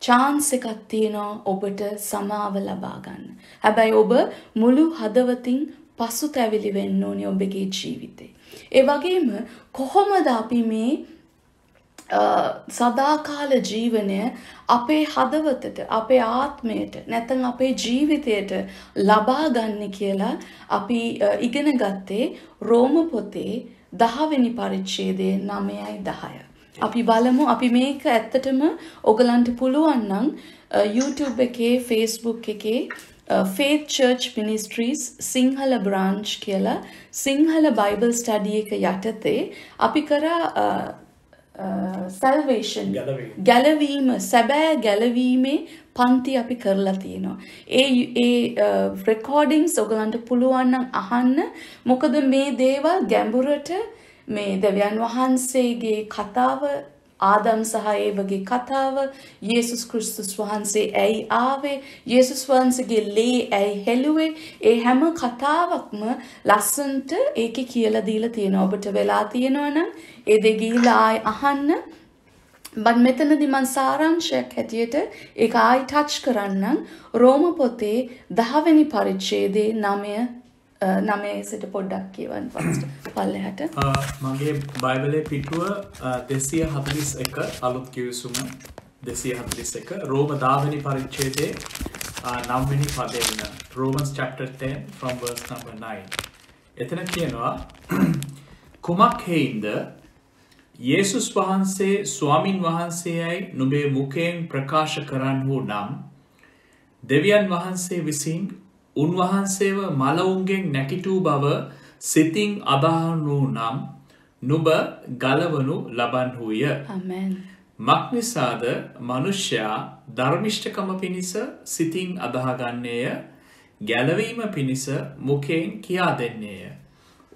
chance එකක් තියෙනවා ඔබට සමාව ලබා ගන්න. හැබැයි ඔබ මුළු හදවතින් පසුතැවිලි වෙන්න ඕනේ ඔබගේ ජීවිතේ. ඒ වගේම කොහොමද අපි මේ සදාකාල ජීවනය අපේ හදවතට, අපේ ආත්මයට, නැත්නම් අපේ ජීවිතයට ලබා ගන්න කියලා අපි ඉගෙන ගත්තේ රෝම පොතේ 10 වෙනි පරිච්ඡේදයේ 9-10. අපි බලමු අපි මේක ඇත්තටම ඔයගලන්ට පුළුවන් නම් YouTube එකේ, Facebook එකේ Faith Church Ministries Sinhala branch කියලා සිංහල Bible study එක යටතේ අපි කරා salvation ගැලවීම සැබෑ ගැලවීමේ පන්ති අපි කරලා තියෙනවා. ඒ recordings ඔයගලන්ට පුළුවන් නම් අහන්න. මොකද මේ දේවල් ගැඹුරට මේ දෙවියන් වහන්සේගේ කතාව ආදම් සහ ඒවගේ කතාව, යේසුස් ක්‍රිස්තුස් වහන්සේ ඇයි ආවේ, යේසුස් වහන්සේගේ ලේ ඇයි හෙළුවේ, ඒ හැම කතාවක්ම ලස්සනට ඒකේ කියලා දීලා තියෙනවා. ඔබට වෙලා තියෙනවා නම් ඒ දෙක ගිහිලා ආයි අහන්න. බත් මෙතනදී මම සාරාංශයක් හැටියට ඒක ආයි ටච් කරන්නම්. රෝම පොතේ 10 වෙනි පරිච්ඡේදයේ 9 සිට පොඩ්ඩක් කියවන්න පල්ලෙහාට. මගේ බයිබලයේ පිටුව 241 අලුත් කිවිසුම 241 රෝම 10 වෙනි පරිච්ඡේදයේ 9 වෙනි පදයෙන් Romans chapter 10 from verse number 9. එතන කියනවා කුමක් හේින්ද යේසුස් වහන්සේ ස්වාමින් වහන්සේයයි නුඹේ මුඛයෙන් ප්‍රකාශ කරන්නු නම් දෙවියන් වහන්සේ විසින් උන්වහන්සේව මලවුන්ගෙන් නැකිටූ බව සිතින් අදහනු නම් නුඹ ගලවනු ලබන්හුය. ආමෙන්. මක්නිසාද මනුෂ්‍යයා ධර්මිෂ්ඨකම පිණිස සිතින් අදහගන්නේය, ගැලවීම පිණිස මුඛයෙන් කියා දෙන්නේය.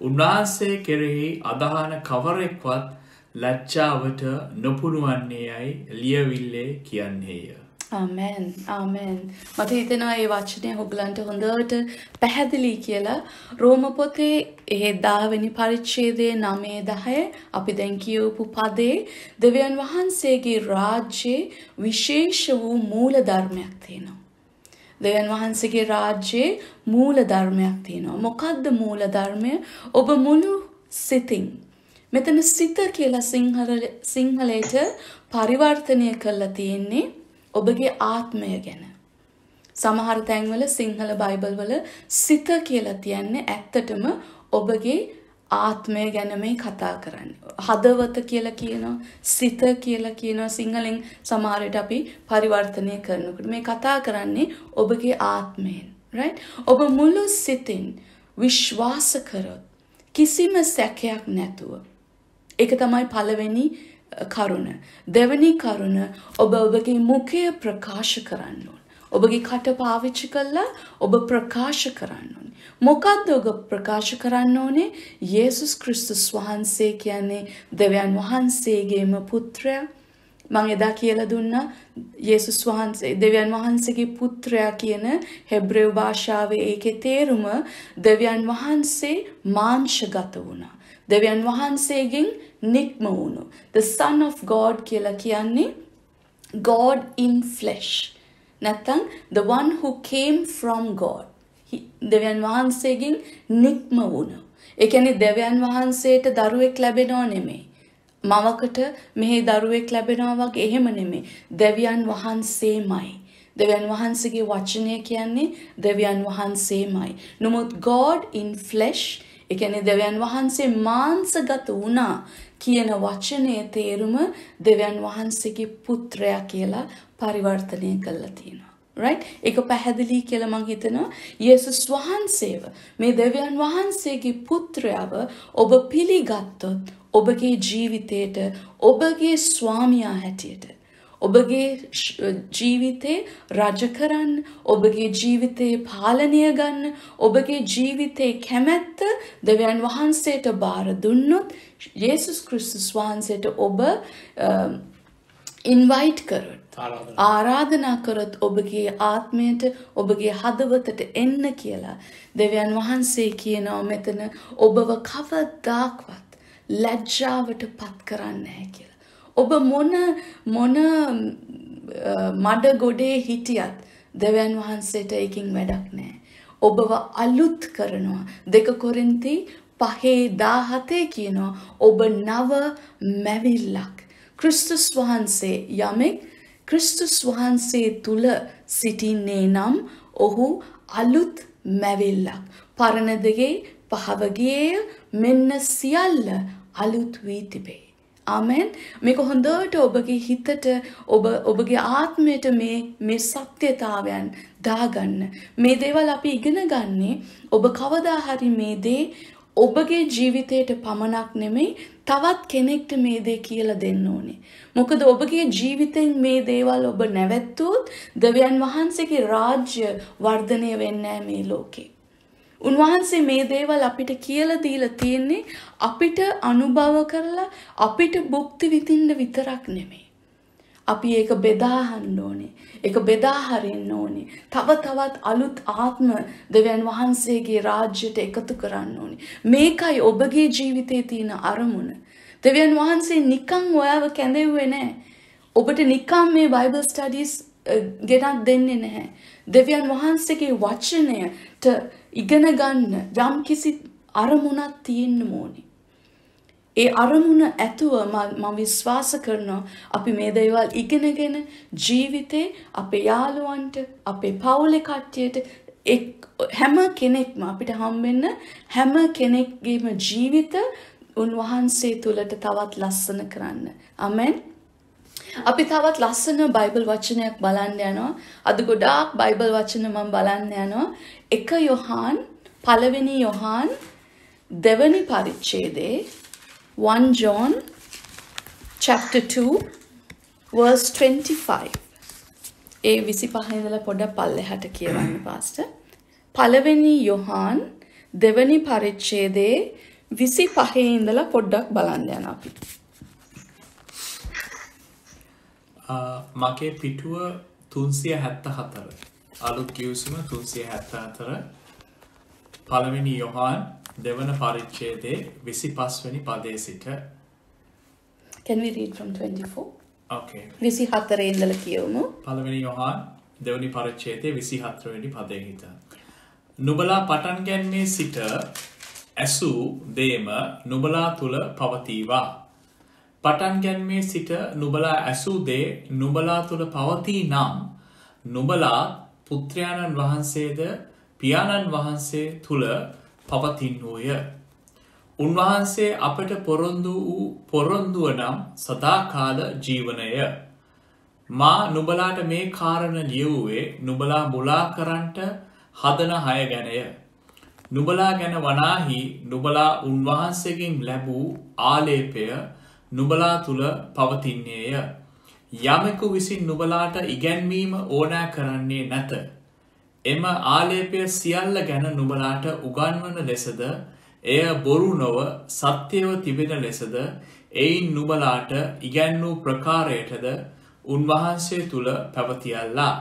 උන්වහන්සේ කෙරෙහි අදහන කවරෙක්වත් ලැජ්ජාවට නොපුණුවන්නේයයි ලියවිල්ලේ කියන්නේය. ආමෙන්. ආමෙන්. මට හිතෙනවා මේ වචනේ ඔයගලන්ට හොඳට පැහැදිලි කියලා. රෝම පොතේ ඒ 10 වෙනි පරිච්ඡේදයේ 9-10 අපි දැන් කියවපු පදේ දෙවියන් වහන්සේගේ රාජ්‍යයේ විශේෂ වූ මූල ධර්මයක් තියෙනවා. දෙවියන් වහන්සේගේ රාජ්‍යයේ මූල ධර්මයක් තියෙනවා. මොකද්ද මූල ධර්මය? ඔබ මුළු සිතින් මෙතන සිත කියලා සිංහලයට පරිවර්තනය කරලා තියෙන්නේ ඔබගේ ආත්මය ගැන. සමහර තැන්වල සිංහල බයිබල් වල සිත කියලා තියන්නේ ඇත්තටම ඔබගේ ආත්මය ගැන මේ කතා කරන්නේ. හදවත කියලා කියනවා, සිත කියලා කියනවා. සිංහලෙන් සමහරට අපි පරිවර්තනය කරනකොට මේ කතා කරන්නේ ඔබගේ ආත්මයෙන්. right? ඔබ මුළු සිතින් විශ්වාස කරොත් කිසිම සැකයක් නැතුව. ඒක තමයි පළවෙනි කරුණ. දෙවෙනි කරුණ ඔබ ඔබගේ මුඛය ප්‍රකාශ කරන්න ඕන. ඔබගේ කට පාවිච්චි කළා ඔබ ප්‍රකාශ කරන්න ඕනේ. මොකද්ද ඔබ ප්‍රකාශ කරන්න ඕනේ? යේසුස් ක්‍රිස්තුස් වහන්සේ කියන්නේ දෙවියන් වහන්සේගේම පුත්‍රයා. මම එදා කියලා දුන්නා යේසුස් වහන්සේ දෙවියන් වහන්සේගේ පුත්‍රයා කියන හෙබ්‍රේව භාෂාවේ ඒකේ තේරුම දෙවියන් වහන්සේ මාංශගත වුණා. දෙවියන් වහන්සේගෙන් නික්ම වුණු. The Son of God කියලා කියන්නේ God in flesh. නැත්නම් the one who came from God. දෙවියන් වහන්සේගෙන් නික්ම වුණු. ඒ කියන්නේ දෙවියන් වහන්සේට දරුවෙක් ලැබෙනව නෙමෙයි. මවකට මෙහි දරුවෙක් ලැබෙනවා වගේ එහෙම නෙමෙයි. දෙවියන් වහන්සේමයි. දෙවියන් වහන්සේගේ වචනය කියන්නේ දෙවියන් වහන්සේමයි. නමුත් God in flesh ඒ කියන්නේ දෙවියන් වහන්සේ මාංශගත වුණා කියන වචනේ තේරුම දෙවියන් වහන්සේගේ පුත්‍රයා කියලා පරිවර්තනය කරලා තියෙනවා. right? ඒක පැහැදිලි කියලා මම හිතනවා. යේසුස් වහන්සේව මේ දෙවියන් වහන්සේගේ පුත්‍රයව ඔබ පිළිගත්තොත් ඔබගේ ජීවිතයට ඔබගේ ස්වාමියා හැටියට ඔබගේ ජීවිතේ රජ කරන්න, ඔබගේ ජීවිතේ පාලනය ගන්න, ඔබගේ ජීවිතේ කැමැත්ත දෙවියන් වහන්සේට බාර දුන්නොත් යේසුස් ක්‍රිස්තුස් වහන්සේට ඔබ ඉන්වයිට් කරොත් ආරාධනා කරොත් ඔබගේ ආත්මයට ඔබගේ හදවතට එන්න කියලා දෙවියන් වහන්සේ කියනවා මෙතන ඔබව කවදාක්වත් ලැජ්ජාවට පත් කරන්නේ නැහැ කියලා. ඔබ මොන මඩ ගොඩේ හිටියත් දෙවියන් වහන්සේට ඒකින් වැඩක් නැහැ. ඔබව අලුත් කරනවා. 2 කොරින්ති 5:17 කියනවා ඔබ නව මැවිල්ලක්. ක්‍රිස්තුස් වහන්සේ යමෙක් ක්‍රිස්තුස් වහන්සේ තුල සිටින්නේ නම් ඔහු අලුත් මැවිල්ලක්. පරණ දෙගේ පහව ගියේය, මෙන්න සියල්ල අලුත් වී තිබේ. ආමෙන්. මේක හොඳට ඔබගේ හිතට ඔබගේ ආත්මයට මේ සත්‍යතාවයන් දාගන්න. මේ දේවල් අපි ඉගෙන ගන්නේ ඔබ කවදා හරි මේ දේ ඔබගේ ජීවිතයට පමණක් නෙමෙයි තවත් කෙනෙක්ට මේ දේ කියලා දෙන්න ඕනේ. මොකද ඔබගේ ජීවිතෙන් මේ දේවල් ඔබ නැවැත්තුවොත් දෙවියන් වහන්සේගේ රාජ්‍ය වර්ධනය වෙන්නේ නැහැ මේ ලෝකේ. උන්වහන්සේ මේ දේවල් අපිට කියලා දීලා තියෙන්නේ අපිට අනුභව කරලා අපිට භුක්ති විඳින්න විතරක් නෙමෙයි. අපි ඒක බෙදාහන්න ඕනේ. ඒක බෙදා හරින්න ඕනේ. තව තවත් අලුත් ආත්ම දෙවියන් වහන්සේගේ රාජ්‍යයට එකතු කරන්න ඕනේ. මේකයි ඔබගේ ජීවිතයේ තියෙන අරමුණ. දෙවියන් වහන්සේ නිකන් ඔයාව කැඳෙව්වේ නැහැ. ඔබට නිකන් මේ බයිබල් ස්ටඩීස් ගෙනත් දෙන්නේ නැහැ. දෙවියන් වහන්සේගේ වචනයට ඉගෙන ගන්න යම් කිසි අරමුණක් තියෙන්න ඕනේ. ඒ අරමුණ ඇතුව මම විශ්වාස කරනවා අපි මේ දේවල් ඉගෙනගෙන ජීවිතේ අපේ යාළුවන්ට අපේ පවුලේ කට්ටියට හැම කෙනෙක්ම අපිට හම්බෙන්න හැම කෙනෙක්ගේම ජීවිත උන්වහන්සේ තුලට තවත් ලස්සන කරන්න. ආමෙන්. අපි තවත් ලස්සන බයිබල් වචනයක් බලන්න යනවා. අද ගොඩාක් බයිබල් වචන මම බලන්න යනවා. 1 යොහාන් පළවෙනි යොහාන් දෙවනි පරිච්ඡේදයේ 1 John chapter 2 verse 25. ඒ 25 ඉඳලා පොඩ්ඩක් පල්ලෙහාට කියවන්න පාස්ටර්. පළවෙනි යොහාන් දෙවනි පරිච්ඡේදයේ 25 ඉඳලා පොඩ්ඩක් බලන්න යනවා අපි. මගේ පිටුව 374 අලුත් කියවීම 374 පළවෙනි යොහාන් දෙවන පරිච්ඡේදයේ 25 වෙනි පදයේ සිට. Can we read from 24? Okay. 24 ඉඳලා කියවමු. පළවෙනි යොහාන් දෙවනි පරිච්ඡේදයේ 24 වෙනි පදයේ හිට. නුඹලා පටන් ගැනීමේ සිට ඇසූ දේම නුඹලා තුල පවතිවා. පටන් ගැනීමේ සිට නුඹලා ඇසූ දේ නුඹලා තුල පවතී නම් නුඹලා පුත්‍රයාණන් වහන්සේද පියාණන් වහන්සේ තුල පවතින්නෝය. උන්වහන්සේ අපට පොරොන්දුව නම් සදාකාල ජීවනය. මා නුඹලාට මේ කාරණ ලියුවේ නුඹලා මුලා කරන්නට හදන අය ගැනය. නුඹලා ගැන වනාහි නුඹලා උන්වහන්සේගෙන් ලැබූ ආලේපය නුඹලා තුල පවතින්නේය. යමෙකු විසින් නුඹලාට ඉගැන්වීම ඕනෑ කරන්නේ නැත. එම ආලේපය සියල්ල ගැන නුඹලාට උගන්වන ලෙසද එය බොරු නොව සත්‍යව තිබෙන ලෙසද එයින් නුඹලාට ඉගැන්වූ ප්‍රකාරයටද උන්වහන්සේ තුල පැවතියල්ලා.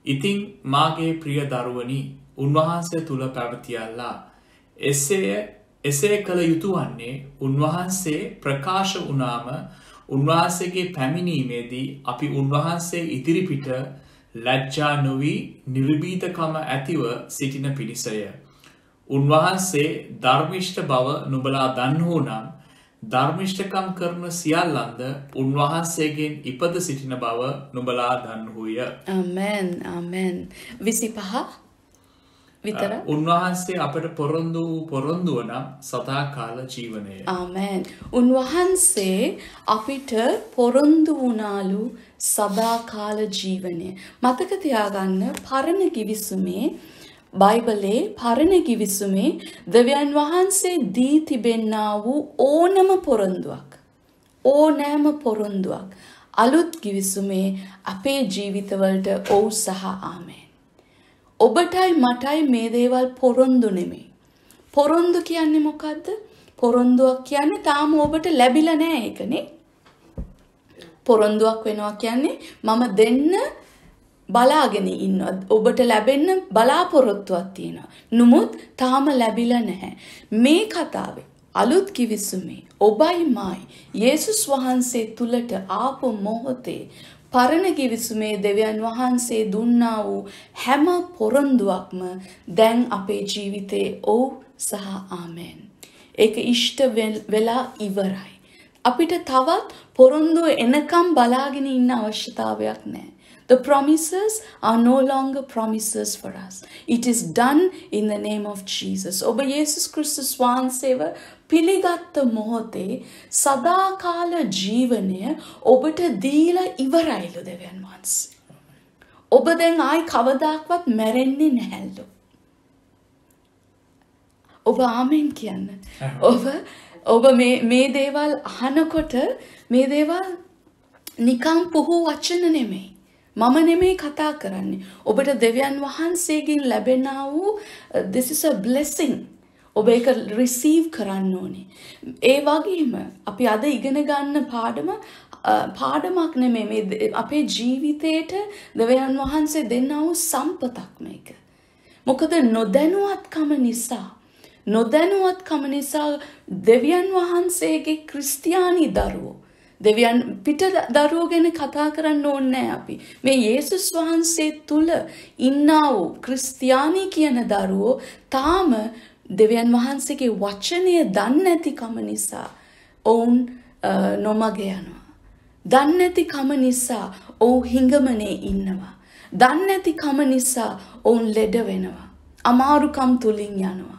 ඉතින් මාගේ ප්‍රිය දරුවනි උන්වහන්සේ තුල පැවතියල්ලා. එසේ කළ යුතු වන්නේ උන්වහන්සේ ප්‍රකාශ වුණාම උන්වහන්සේගේ පැමිණීමේදී අපි උන්වහන්සේ ඉදිරිපිට ලැජ්ජා නොවි නිර්භීතකම ඇතිව සිටින පිණිසය. උන්වහන්සේ ධර්මිෂ්ඨ බව නුඹලා දන්නෝ නම් ධර්මිෂ්ඨකම් කරන සියල්ලන්ද උන්වහන්සේගෙන් ඉපද සිටින බව නුඹලා දන්නෝය. ආමෙන් ආමෙන්. 25 විතර උන්වහන්සේ අපට පොරොන්දුව නම් සදාකාල ජීවනය. ආමෙන්. උන්වහන්සේ අපිට පොරොන්දු වුණාලු සදාකාල ජීවනය. මතක තියාගන්න පරණ කිවිසුමේ බයිබලේ පරණ කිවිසුමේ දෙවියන් වහන්සේ දී තිබෙන්නා වූ ඕනෑම පොරොන්දුවක් අලුත් කිවිසුමේ අපේ ජීවිතවලට ඔව් සහ ආමෙන්. ඔබටයි මටයි මේ දේවල් පොරොන්දු නෙමෙයි. පොරොන්දු කියන්නේ මොකද්ද? පොරොන්දුවක් කියන්නේ තාම ඔබට ලැබිලා නැහැ ඒකනේ. පොරොන්දුවක් වෙනවා කියන්නේ මම දෙන්න බලාගෙන ඉන්නවා. ඔබට ලැබෙන්න බලාපොරොත්තුවක් තියෙනවා. නමුත් තාම ලැබිලා නැහැ. මේ කතාවේ අලුත් කිවිසුමේ ඔබයි මායි යේසුස් වහන්සේ තුලට ආපු මොහොතේ පරණ කිවිසුමේ දෙවියන් වහන්සේ දුන්නා වූ හැම පොරොන්දුවක්ම දැන් අපේ ජීවිතේ ඔව් සහ ආමෙන්. ඒක ඉෂ්ට වෙලා ඉවරයි. අපිට තවත් පොරොන්දුව එනකම් බලාගෙන ඉන්න අවශ්‍යතාවයක් නැහැ. The promises are no longer promises for us. It is done in the name of Jesus. ඔබ යේසුස් ක්‍රිස්තුස් වහන්සේව පිළිගත් මොහොතේ සදාකාල ජීවනය ඔබට දීලා ඉවරයිලු දෙවියන් වහන්සේ. ඔබ දැන් ආයි කවදාක්වත් මැරෙන්නේ නැහැලු. ඔබ ආමෙන් කියන්න. ඔබ මේ දේවල් අහනකොට මේ දේවල් නිකම් පුහු වචන නෙමෙයි. මම නෙමෙයි කතා කරන්නේ. ඔබට දෙවියන් වහන්සේගෙන් ලැබෙනා වූ this is a blessing. ඔබ ඒක receive කරන්න ඕනේ. ඒ වගේම අපි අද ඉගෙන ගන්න පාඩමක් නෙමෙයි මේ අපේ ජීවිතේට දෙවියන් වහන්සේ දෙන්නා වූ සම්පතක් මේක. මොකද නොදැනුවත්කම නිසා දෙවියන් වහන්සේගේ ක්‍රිස්තියානි දරුවෝ දෙවියන් පිට දරුවෝ ගැන කතා කරන්න ඕනේ නැහැ අපි. මේ යේසුස් වහන්සේ තුල ඉන්නා වූ ක්‍රිස්තියානි කියන දරුවෝ තාම දෙවියන් වහන්සේගේ වචනය දන්නේ නැතිකම නිසා ඔවුන් නොමග යනවා. දන්නේ නැතිකම නිසා ඔවුන් හිඟමනේ ඉන්නවා. දන්නේ නැතිකම නිසා ඔවුන් ලෙඩ වෙනවා. අමාරුකම් තුලින් යනවා.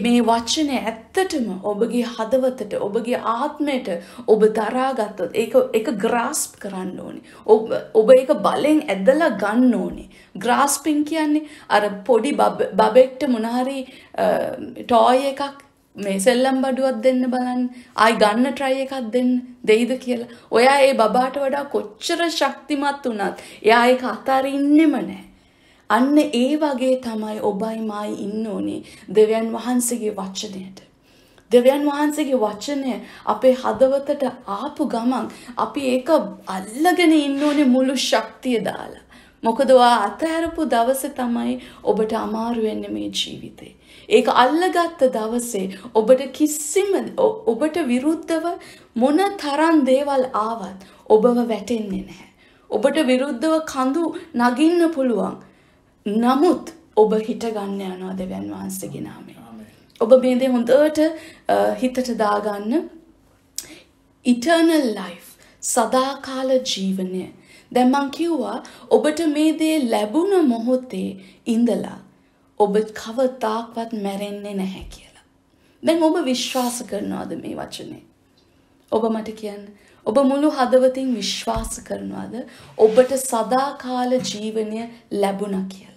මේ වචනේ ඇත්තටම ඔබගේ හදවතට ඔබගේ ආත්මයට ඔබ දරාගත්තොත් ඒක grasp කරන්න ඕනේ. ඔබ ඒක බලෙන් ඇදලා ගන්න ඕනේ. grasping කියන්නේ අර පොඩි බබෙක්ට මොන හරි toy එකක් මේ සෙල්ලම් බඩුවක් දෙන්න බලන්න. ආයි ගන්න try එකක් දෙන්න දෙයිද කියලා. ඔයා ඒ බබාට වඩා කොච්චර ශක්තිමත් වුණත් එයා ඒක අතාරින්නෙම නැහැ. අන්න ඒ වගේ තමයි ඔබයි මායි ඉන්න ඕනේ දෙවියන් වහන්සේගේ වචනයට. දෙවියන් වහන්සේගේ වචනය අපේ හදවතට ආපු ගමන් අපි ඒක අල්ලගෙන ඉන්න ඕනේ මුළු ශක්තිය දාලා. මොකද ඔයා අතහැරපු දවසේ තමයි ඔබට අමාරු වෙන්නේ මේ ජීවිතේ. ඒක අල්ලගත්ත දවසේ ඔබට විරුද්ධව මොන තරම් දේවල් ආවත් ඔබව වැටෙන්නේ නැහැ. ඔබට විරුද්ධව කඳු නගින්න පුළුවන්. නමුත් ඔබ හිට ගන්න යනවා දෙවියන් වහන්සේගේ නාමයෙන්. ඔබ මේ දේ හොඳට හිතට දාගන්න. eternal life සදාකාල ජීවනය. දැන් මං කිව්වා ඔබට මේ දේ ලැබුණ මොහොතේ ඉඳලා ඔබ කවදාවත් මැරෙන්නේ නැහැ කියලා. දැන් ඔබ විශ්වාස කරනවද මේ වචනේ? ඔබ මට කියන්න. ඔබ මුළු හදවතින් විශ්වාස කරනවද ඔබට සදාකාල ජීවනය ලැබුණා කියලා?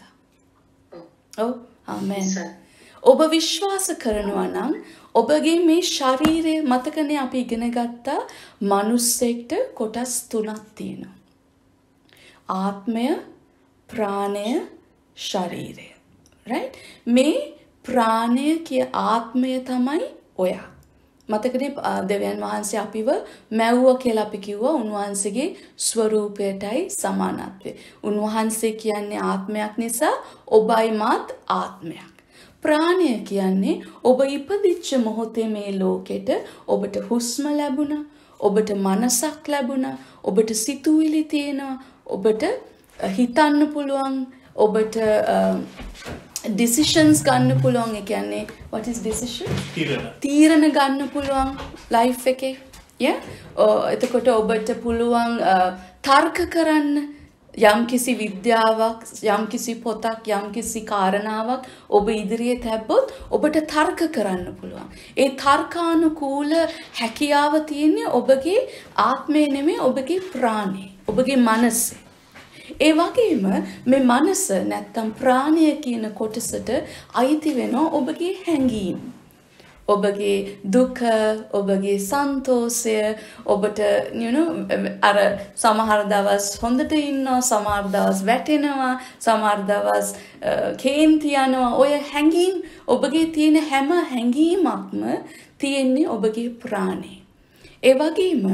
ඔව් ආමෙන්. ඔබ විශ්වාස කරනවා නම් ඔබගේ මේ ශරීරය මතකනේ අපි ඉගෙන ගත්තා මනුස්සෙක්ට කොටස් 3ක් තියෙනවා. ආත්මය, ප්‍රාණය, ශරීරය. right? මේ ප්‍රාණය කිය ආත්මය තමයි ඔයා. මතකනේ දෙවියන් වහන්සේ අපිව මැව්වා කියලා අපි කිව්වා උන්වහන්සේගේ ස්වරූපයටයි සමානත්වය. උන්වහන්සේ කියන්නේ ආත්මයක් නිසා ඔබයි මාත් ආත්මයක්. ප්‍රාණය කියන්නේ ඔබ ඉපදිච්ච මොහොතේ මේ ලෝකෙට ඔබට හුස්ම ලැබුණා, ඔබට මනසක් ලැබුණා, ඔබට සිතුවිලි තියෙනවා, ඔබට හිතන්න පුළුවන්, ඔබට decisions ගන්න පුළුවන්. ඒ කියන්නේ what is decision? තීරණ ගන්න පුළුවන් life එකේ. එතකොට ඔබට පුළුවන් තර්ක කරන්න යම්කිසි විද්‍යාවක්, යම්කිසි පොතක්, යම්කිසි කාරණාවක් ඔබ ඉදිරියේ තැබ්බොත් ඔබට තර්ක කරන්න පුළුවන්. ඒ තර්කානුකූල හැකියාව තියෙන්නේ ඔබගේ ආත්මය නෙමෙයි ඔබගේ ප්‍රාණය, ඔබගේ මනසේ. ඒ වගේම මේ මනස නැත්තම් ප්‍රාණය කියන කොටසට අයිති වෙනවා ඔබගේ හැඟීම්. ඔබගේ දුක, ඔබගේ සන්තෝෂය, ඔබට අර සමහර දවස් හොඳට ඉන්නවා, සමහර දවස් වැටෙනවා, සමහර දවස් කේන්ති යනවා. ඔය හැඟීම් ඔබගේ තියෙන හැම හැඟීමක්ම තියෙන්නේ ඔබගේ ප්‍රාණේ. ඒ වගේම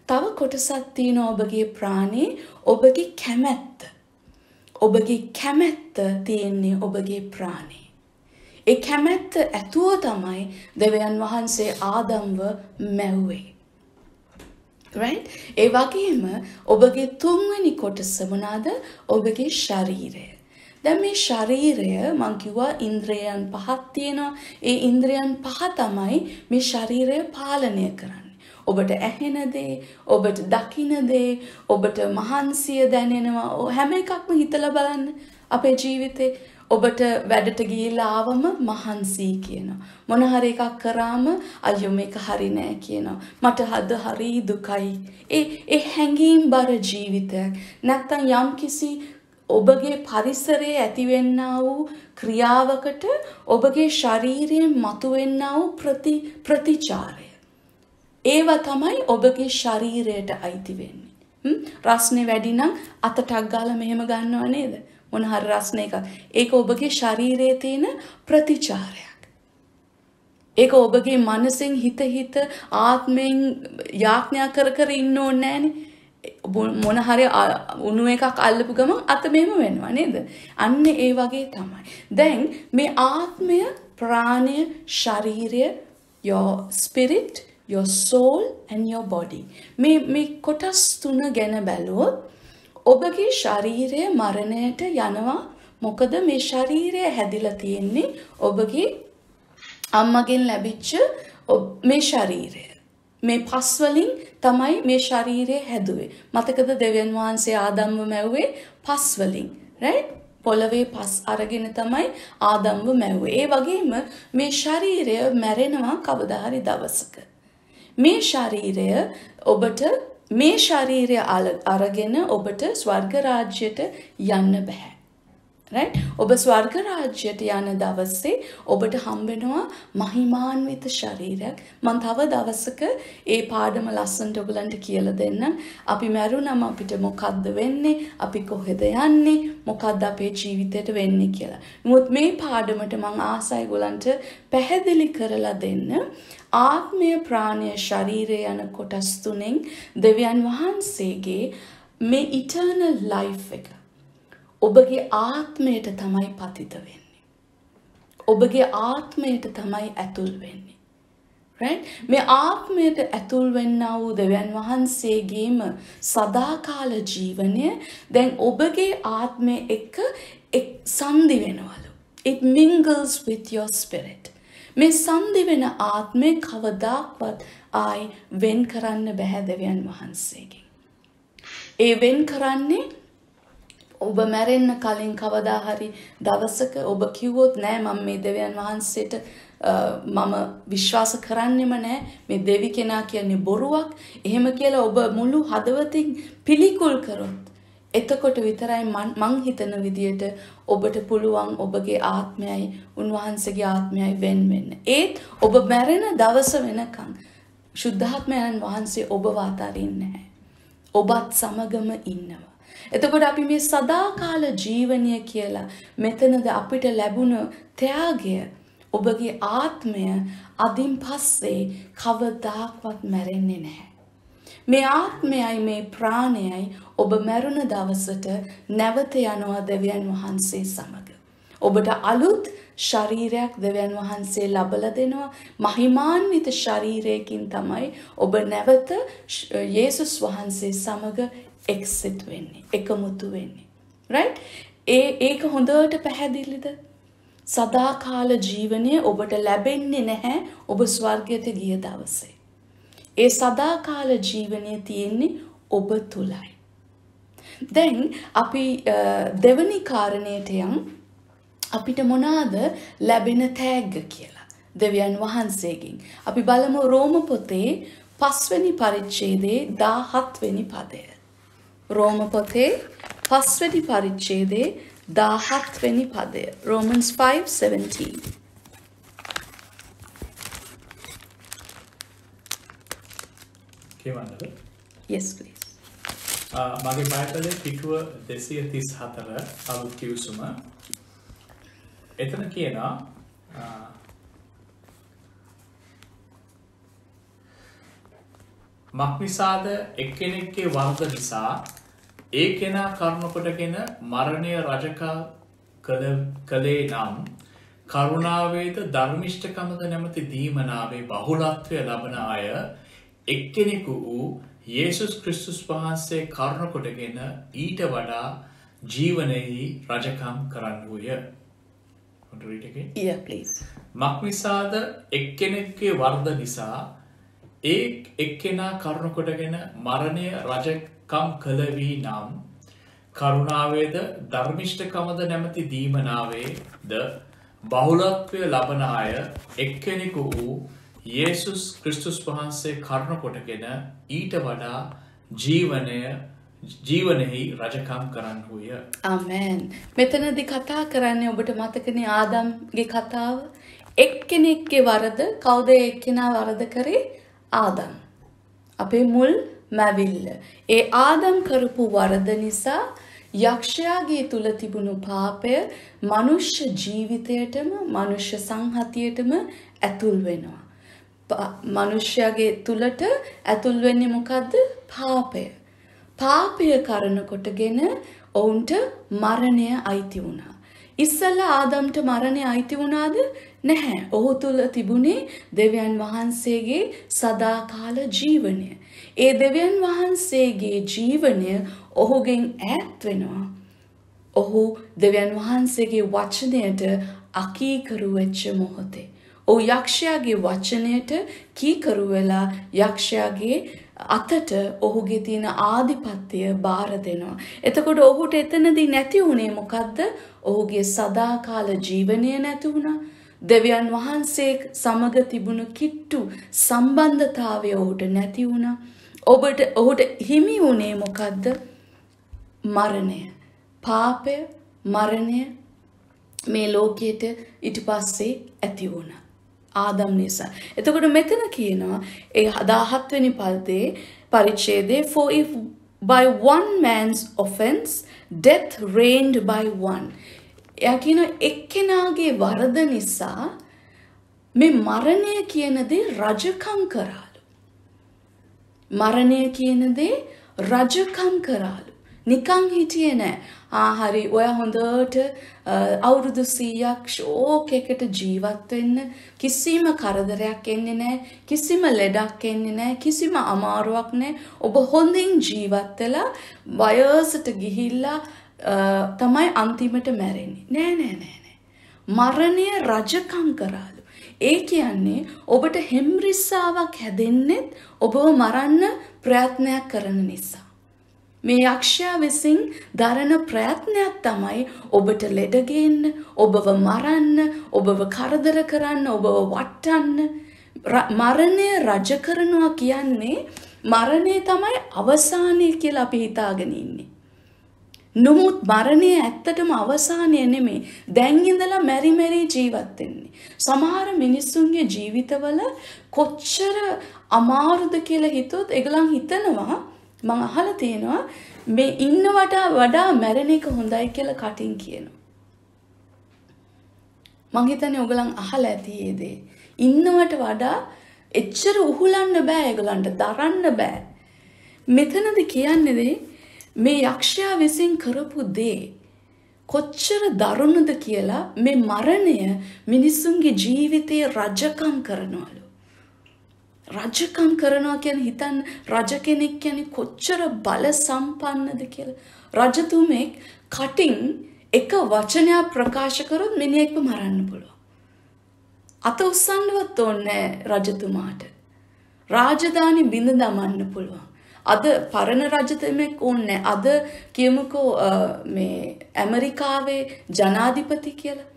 තව කොටසක් තියෙනවා ඔබගේ ප්‍රාණේ ඔබගේ කැමැත්ත. ඔබගේ කැමැත්ත තියෙන්නේ ඔබගේ ප්‍රාණේ. ඒ කැමැත්ත ඇතුව තමයි දෙවියන් වහන්සේ ආදම්ව මැව්වේ. right? ඒ වගේම ඔබගේ තුන්වෙනි කොටස මොනවාද? ඔබගේ ශරීරය. දැන් මේ ශරීරය මං කිව්වා ඉන්ද්‍රයන් පහක් තියෙනවා. ඒ ඉන්ද්‍රයන් පහ තමයි මේ ශරීරය පාලනය කරන්නේ. ඔබට ඇහෙන දේ, ඔබට දකින දේ, ඔබට මහන්සිය දැනෙනවා. හැම එකක්ම හිතලා බලන්න අපේ ජීවිතේ. ඔබට වැඩට ගිහිල්ලා ආවම මහන්සි කියනවා. මොන හරි එකක් කරාම අයියෝ මේක හරි නෑ කියනවා. මට හරි දුකයි. ඒ හැඟීම් බර ජීවිතයක්. නැත්තම් යම්කිසි ඔබගේ පරිසරයේ ඇතිවෙන්නා වූ ක්‍රියාවකට ඔබගේ ශරීරයෙන් මතුවෙන්නා වූ ප්‍රතිචාරය. ඒවා තමයි ඔබගේ ශරීරයට අයිති වෙන්නේ. රස්නේ වැඩි නම් අත ටක් ගාලා මෙහෙම ගන්නව නේද? මොන හරි රස්න එකක්. ඒක ඔබගේ ශරීරයේ තියෙන ප්‍රතිචාරයක්. ඒක ඔබගේ මනසෙන් හිත ආත්මයෙන් යාඥා කර ඉන්න ඕනේ නෑනේ. මොන හරි උණු එකක් අල්ලපු ගමන් අත මෙහෙම වෙනවා නේද? අන්න ඒ වගේ තමයි. දැන් මේ ආත්මය, ප්‍රාණය, ශරීරය, your spirit, your soul and your body. මේ කොටස් තුන ගැන බැලුවොත් ඔබගේ ශරීරය මරණයට යනවා. මොකද මේ ශරීරය හැදිලා තියෙන්නේ ඔබගේ අම්මගෙන් ලැබිච්ච මේ ශරීරය. මේ පස් වලින් තමයි මේ ශරීරය හැදුවේ. මතකද දෙවියන් වහන්සේ ආදම්ව මැව්වේ පස් වලින්, right? පොළවේ පස් අරගෙන තමයි ආදම්ව මැව්වේ. ඒ වගේම මේ ශරීරය මැරෙනවා කවදා හරි දවසක. මේ ශරීරය ඔබට මේ ශරීරය අරගෙන ඔබට ස්වර්ග රාජ්‍යයට යන්න බෑ. right? ඔබ ස්වර්ග රාජ්‍යයට යන දවසේ ඔබට හම්බෙනවා මහිමාන්විත ශරීරයක්. මම තව දවසක ඒ පාඩම ලස්සනට ඔයගලන්ට කියලා දෙන්නම්. අපි මැරුණම අපිට මොකද්ද වෙන්නේ? අපි කොහෙද යන්නේ? මොකද්ද අපේ ජීවිතේට වෙන්නේ කියලා. නමුත් මේ පාඩමට මම ආසයි ඔයගලන්ට පැහැදිලි කරලා දෙන්න. ආත්මය, ප්‍රාණය, ශරීරය යන කොටස් තුනෙන් දෙවියන් වහන්සේගේ මේ eternal life එක ඔබගේ ආත්මයට තමයි පතිත වෙන්නේ. ඔබගේ ආත්මයට තමයි ඇතුල් වෙන්නේ. right? මේ ආත්මයට ඇතුල් වෙන්නා වූ දෙවියන් වහන්සේගේම සදාකාල ජීවනය දැන් ඔබගේ ආත්මය එක්ක සංදි වෙනවලු. It mingles with your spirit. මේ සංදි වෙන ආත්මය කවදාවත් ආයි වෙන් කරන්න බෑ දෙවියන් වහන්සේගෙන්. ඒ වෙන් කරන්නේ ඔබ මැරෙන්න කලින් කවදා හරි දවසක ඔබ කිව්වොත් නෑ මම මේ දෙවියන් වහන්සේට මම විශ්වාස කරන්නෙම නෑ මේ දෙවි කෙනා කියන්නේ බොරුවක් එහෙම කියලා ඔබ මුළු හදවතින් පිළිකුල් කරොත් එතකොට විතරයි මං හිතන විදියට ඔබට පුළුවන් ඔබගේ ආත්මයයි උන්වහන්සේගේ ආත්මයයි වෙන් වෙන්න. ඒත් ඔබ මැරෙන දවස වෙනකන් ශුද්ධාත්මයන් වහන්සේ ඔබව අතාරින්නේ නැහැ. ඔබත් සමගම ඉන්නවා. එතකොට අපි මේ සදාකාල ජීවනය කියලා මෙතනද අපිට ලැබුණ ත්‍යාගය ඔබගේ ආත්මය අදින් පස්සේ කවදාවත් මැරෙන්නේ නැහැ. මේ ආත්මයයි මේ ප්‍රාණයයි ඔබ මැරුණ දවසට නැවත යනවා දෙවියන් වහන්සේ සමග. ඔබට අලුත් ශරීරයක් දෙවියන් වහන්සේ ලබලා දෙනවා. මහිමාන්විත ශරීරයකින් තමයි ඔබ නැවත යේසුස් වහන්සේ සමග එක්සිට් වෙන්නේ, එකමුතු වෙන්නේ. right? ඒක හොඳට පැහැදිලිද? සදාකාල ජීවනය ඔබට ලැබෙන්නේ නැහැ ඔබ ස්වර්ගයට ගිය දවසේ. ඒ සදාකාල ජීවනය තියෙන්නේ ඔබ තුලයි. දැන් අපි දෙවනි කාරණයට යමු. අපිට මොනවාද ලැබෙන තෑග්ග කියලා දෙවියන් වහන්සේගෙන්. අපි බලමු රෝම පොතේ 5 වෙනි පරිච්ඡේදයේ 17 වෙනි පදය. රෝම පොතේ 5 වෙනි පරිච්ඡේදයේ 17 වෙනි පදය. Romans 5:17. කියවන්නද? Yes please. මගේ බයිබලයේ පිටුව 234 අලුත් කිව්සුම. එතන කියනවා මක්නිසාද එක්කෙනෙක්ගේ වරද නිසා ඒ කෙනා කරුණ කොටගෙන මරණය රජකා කළේ නම් කරුණාවේද ධර්මිෂ්ඨකමද නැමැති දීමනාවේ බහුලත්වය ලබන අය එක්කෙනෙකු වූ යේසුස් ක්‍රිස්තුස් වහන්සේ කරුණ කොටගෙන ඊට වඩා ජීවනයෙහි රජකම් කරන්නේය. Want to read again? Yeah, please. මක්නිසාද එක්කෙනෙක්ගේ වරද නිසා ඒ එක්කෙනා කරුණ කොටගෙන මරණය රජකම් කළ වී නම් කරුණාවේද ධර්මිෂ්ඨකමද නැමැති දීමනාවේද බහුලත්වය ලබන අය එක්කෙනෙකු වූ යේසුස් ක්‍රිස්තුස් වහන්සේ කරුණ කොටගෙන ඊට වඩා ජීවනයෙහි රජකම් කරන්නේය. ආමෙන්. මෙතනදී කතා කරන්නේ ඔබට මතකනේ ආදම්ගේ කතාව. එක්කෙනෙක්ගේ වරද කවුද එක්කෙනා වරද කරේ? ආදම්. අපේ මුල් මැවිල්ල. ඒ ආදම් කරපු වරද නිසා යක්ෂයාගේ තුල තිබුණු පාපය මනුෂ්‍ය ජීවිතයටම මනුෂ්‍ය සංහතියටම ඇතුල් වෙනවා. මනුෂ්‍යයාගේ තුලට ඇතුල් වෙන්නේ මොකද්ද? පාපය. පාපය කරන කොටගෙන ඔවුන්ට මරණය අයිති වුණා. ඉස්සෙල්ලා ආදම්ට මරණය අයිති වුණාද? නැහැ. ඔහු තුල තිබුණේ දෙවියන් වහන්සේගේ සදාකාල ජීවනය. ඒ දෙවියන් වහන්සේගේ ජීවනය ඔහුගෙන් ඈත් වෙනවා. ඔහු දෙවියන් වහන්සේගේ වචනයට අකීකරු වෙච්ච මොහොතේ. ඔහු යක්ෂයාගේ වචනයට කීකරු වෙලා යක්ෂයාගේ අතට ඔහුගේ තියෙන ආධිපත්‍යය බාර දෙනවා. එතකොට ඔහුට එතනදී නැති වුණේ මොකද්ද? ඔහුගේ සදාකාල ජීවනය නැති වුණා. දෙවියන් වහන්සේ සමග තිබුණු කිට්ටු සම්බන්ධතාවය ඔහුට නැති වුණා. ඔහුට හිමි වුණේ මොකද්ද? මරණය. පාපය, මරණය මේ ලෝකයට ඊට පස්සේ ඇති වුණා. ආදම් නිසා. එතකොට මෙතන කියනවා ඒ 17 වෙනි පදයේ පරිච්ඡේදයේ for if by one man's offense death reigned by one. එයා කියන එක්කෙනාගේ වරද නිසා මේ මරණය කියන දේ රජකම් කරාලු. මරණය කියන දේ රජකම් කරාලු. නිකන් හිටියේ නෑ. හරි ඔයා හොඳට අවුරුදු 100ක් ෂෝක් එකට ජීවත් වෙන්න කිසිම කරදරයක් එන්නේ නැහැ, කිසිම ලෙඩක් එන්නේ නැහැ, කිසිම අමාරුවක් නැහැ. ඔබ හොඳින් ජීවත් වෙලා වයසට ගිහිල්ලා තමයි අන්තිමට මැරෙන්නේ. නෑ. මරණය රජකම් කරාලු. ඒ කියන්නේ ඔබට හෙම්රිස්සාවක් හැදෙන්නේ ඔබව මරන්න ප්‍රයත්නයක් කරන නිසා. මේ යක්ෂයා විසින් දරන ප්‍රයත්නයක් තමයි ඔබට ලෙඩ ගේන්න, ඔබව මරන්න, ඔබව කරදර කරන්න, ඔබව වටන්න. මරණය රජ කරනවා කියන්නේ මරණය තමයි අවසානය කියලා අපි හිතාගෙන ඉන්නේ. නමුත් මරණය ඇත්තටම අවසානය නෙමෙයි. දැන් ඉඳලා මෙරි ජීවත් වෙන්නේ. සමහර මිනිස්සුන්ගේ ජීවිතවල කොච්චර අමාරුද කියලා හිතුවොත් ඒගොල්ලන් හිතනවා මම අහලා තියෙනවා මේ ඉන්නවට වඩා මැරෙන එක හොඳයි කියලා කටින් කියනවා. මං හිතන්නේ ඔයගලන් අහලා ඇති ඒ දේ. ඉන්නවට වඩා එච්චර උහුලන්න බෑ ඒගොල්ලන්ට දරන්න බෑ. මෙතනද කියන්නේ මේ යක්ෂයා විසින් කරපු දේ කොච්චර දරුණුද කියලා මේ මරණය මිනිසුන්ගේ ජීවිතේ රජකම් කරනවලු. රජකම් කරනවා කියන හිතන්න රජ කෙනෙක් කියන්නේ කොච්චර බල සම්පන්නද කියලා. රජතුමෙක් කටින් එක වචනයක් ප්‍රකාශ කරොත් මිනිහෙක්ව මරන්න පුළුවන්. අත උස්සන්නවත් ඕනේ රජතුමාට. රාජධානි බිඳ දමන්න පුළුවන්. අද පරණ රජතුමෙක් ඕනේ. අද කියමුකෝ මේ ඇමරිකාවේ ජනාධිපති කියලා.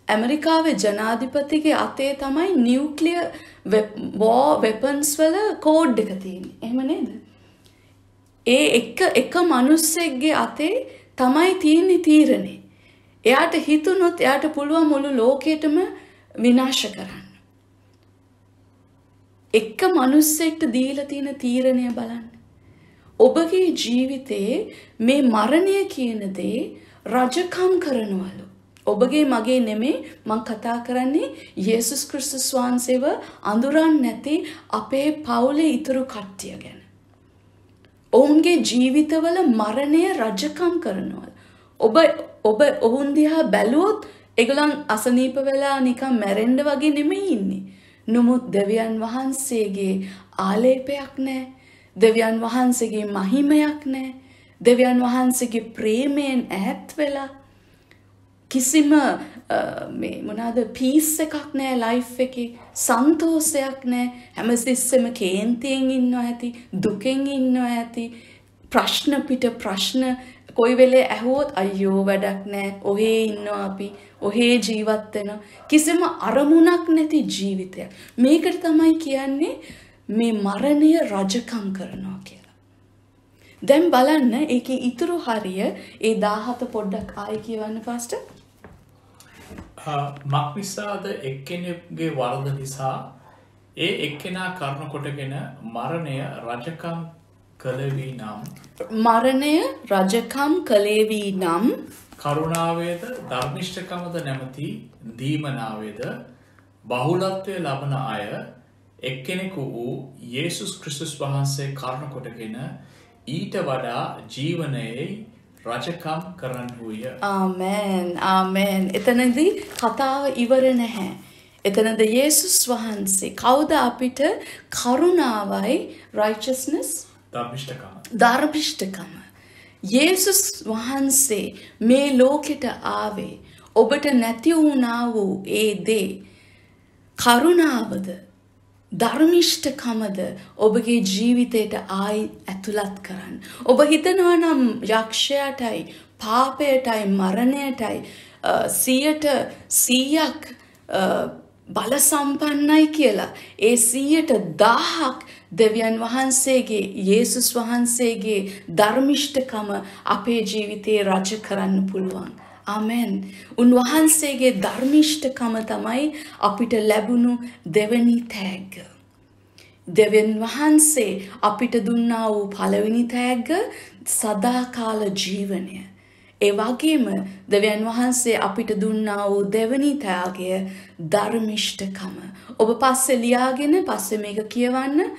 ඇමරිකාවේ ජනාධිපතිගේ අතේ තමයි නියුක්ලියර් war weapons වල කෝඩ් එක තියෙන්නේ. එහෙම නේද? ඒ එක මිනිස්සෙක්ගේ අතේ තමයි තියෙන්නේ තීරණේ. එයාට හිතුනොත් එයාට පුළුවන් මුළු ලෝකෙටම විනාශ කරන්න. එක මිනිස්සෙක්ට දීලා තියෙන තීරණය බලන්න. ඔබගේ ජීවිතේ මේ මරණය කියන දේ රජකම් කරනවලු. ඔබගේ මගේ නෙමේ මං කතා කරන්නේ යේසුස් ක්‍රිස්තුස් වහන්සේව අඳුරන්නේ නැති අපේ පවුලේ ඉතුරු කට්ටිය ගැන. ඔවුන්ගේ ජීවිතවල මරණය රජකම් කරනවා. ඔබ ඔවුන් දිහා බැලුවොත් ඒගොල්ලන් අසනීප වෙලා නිකන් මැරෙන්න වගේ නෙමෙයි ඉන්නේ. නමුත් දෙවියන් වහන්සේගේ ආලේපයක් නැහැ. දෙවියන් වහන්සේගේ මහිමයක් නැහැ. දෙවියන් වහන්සේගේ ප්‍රේමයෙන් ඈත් වෙලා කිසිම මේ මොනවාද පීස් එකක් නැහැ ලයිෆ් එකේ, සන්තෝෂයක් නැහැ. හැමතිස්සෙම කේන්තියෙන් ඉන්නවා ඇති, දුකෙන් ඉන්නවා ඇති, ප්‍රශ්න පිට ප්‍රශ්න කොයි වෙලේ ඇහුවොත් අයියෝ වැඩක් නැහැ, ඔහේ ඉන්නවා අපි, ඔහේ ජීවත් වෙනවා. කිසිම අරමුණක් නැති ජීවිතයක්. මේකට තමයි කියන්නේ මේ මරණය රජකම් කරනවා කියලා. දැන් බලන්න ඒකේ ඉතුරු හරිය ඒ 17 පොඩ්ඩක් ආයි කියවන්න පාස්ටර්. මක් නිසාද එක්කෙනෙකුගේ වරද නිසා ඒ එක්කෙනා කරුණ කොටගෙන මරණය රජකම් කලවී නම් මරණය රජකම් කළේ වී නම් කරුණාවේද ධර්මිෂ්ඨකමද නැමති දීමනාවේද බහුලත්වය ලබන අය එක්කෙනෙකු වූ යේසුස් ක්‍රිස්තුස් වහන්සේ කරුණ කොටගෙන ඊට වඩා ජීවනයේ රජකම් කරන්නුය. ආමෙන් ආමෙන්. එතනදී කතාව ඉවර නැහැ. එතනද යේසුස් වහන්සේ කවුද අපිට කරුණාවයි righteousness ධර්මිෂ්ඨකම. යේසුස් වහන්සේ මේ ලෝකෙට ආවේ ඔබට නැති වුණා වූ ඒ දේ කරුණාවද ධර්මිෂ්ඨකමද ඔබගේ ජීවිතයට ආයි ඇතුළත් කරන්න. ඔබ හිතනවා නම් යක්ෂයාටයි පාපයටයි මරණයටයි 100% බල සම්පන්නයි කියලා. ඒ 100,000ක් දෙවියන් වහන්සේගේ යේසුස් වහන්සේගේ ධර්මිෂ්ඨකම අපේ ජීවිතේ රජ කරන්න පුළුවන්. ආමෙන්. උන්වහන්සේගේ ධර්මිෂ්ඨකම තමයි අපිට ලැබුණු දෙවෙනි තෑග්ග. දෙවියන් වහන්සේ අපිට දුන්නා වූ පළවෙනි තෑග්ග සදාකාල ජීවනය. ඒ වගේම දෙවියන් වහන්සේ අපිට දුන්නා වූ දෙවෙනි තෑග්ගය ධර්මිෂ්ඨකම. ඔබ පස්සේ ලියාගෙන පස්සේ මේක කියවන්න.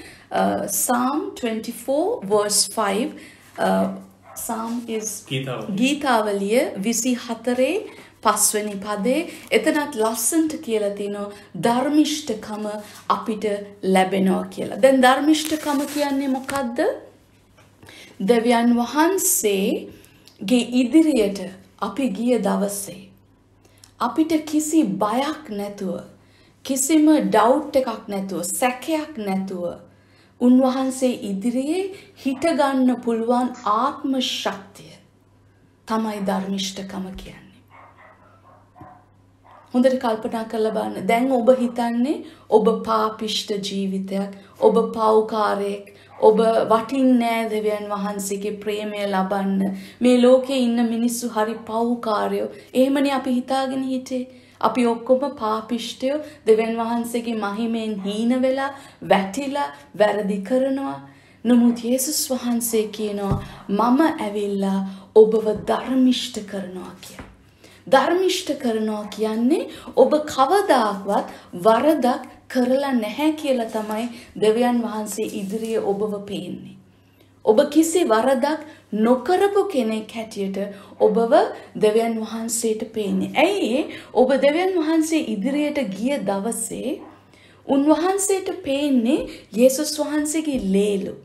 Psalm 24 verse 5 Psalm is ගීතාවලිය 24 පස්වෙනි පදේ. එතනත් ලස්සන්ට කියලා තියෙනවා ධර්මිෂ්ඨකම අපිට ලැබෙනවා කියලා. දැන් ධර්මිෂ්ඨකම කියන්නේ මොකද්ද? දෙවියන් වහන්සේගේ ඉදිරියට අපි ගිය දවසේ අපිට කිසි බයක් නැතුව, කිසිම ඩවුට් එකක් නැතුව, සැකයක් නැතුව උන්වහන්සේ ඉදිරියේ හිට ගන්න පුළුවන් ආත්ම ශක්තිය තමයි ධර්මිෂ්ඨකම කියන්නේ. හොඳට කල්පනා කරලා බලන්න. දැන් ඔබ හිතන්නේ ඔබ පාපිෂ්ඨ ජීවිතයක්, ඔබ පව්කාරයෙක්, ඔබ වටින්නේ නැහැ දෙවියන් වහන්සේගේ ප්‍රේමය ලබන්න. මේ ලෝකේ ඉන්න මිනිස්සු හරි පව්කාරයෝ. එහෙමනේ අපි හිතාගෙන හිටියේ. අපි ඔක්කොම පාපිෂ්ඨයෝ, දෙවියන් වහන්සේගේ මහිමෙන් හීන වෙලා, වැටිලා, වැරදි කරනවා. නමුත් යේසුස් වහන්සේ කියනවා මම ඇවිල්ලා ඔබව ධර්මිෂ්ඨ කරනවා කියලා. ධර්මිෂ්ඨ කරනවා කියන්නේ ඔබ කවදාවත් වරදක් කරලා නැහැ කියලා තමයි දෙවියන් වහන්සේ ඉදිරියේ ඔබව පේන්නේ. ඔබ කිසි වරදක් නොකරපු කෙනෙක් හැටියට ඔබව දෙවියන් වහන්සේට පේන්නේ. ඇයි ඔබ දෙවියන් වහන්සේ ඉදිරියට ගිය දවසේ උන්වහන්සේට පේන්නේ යේසුස් වහන්සේගේ ලේලු.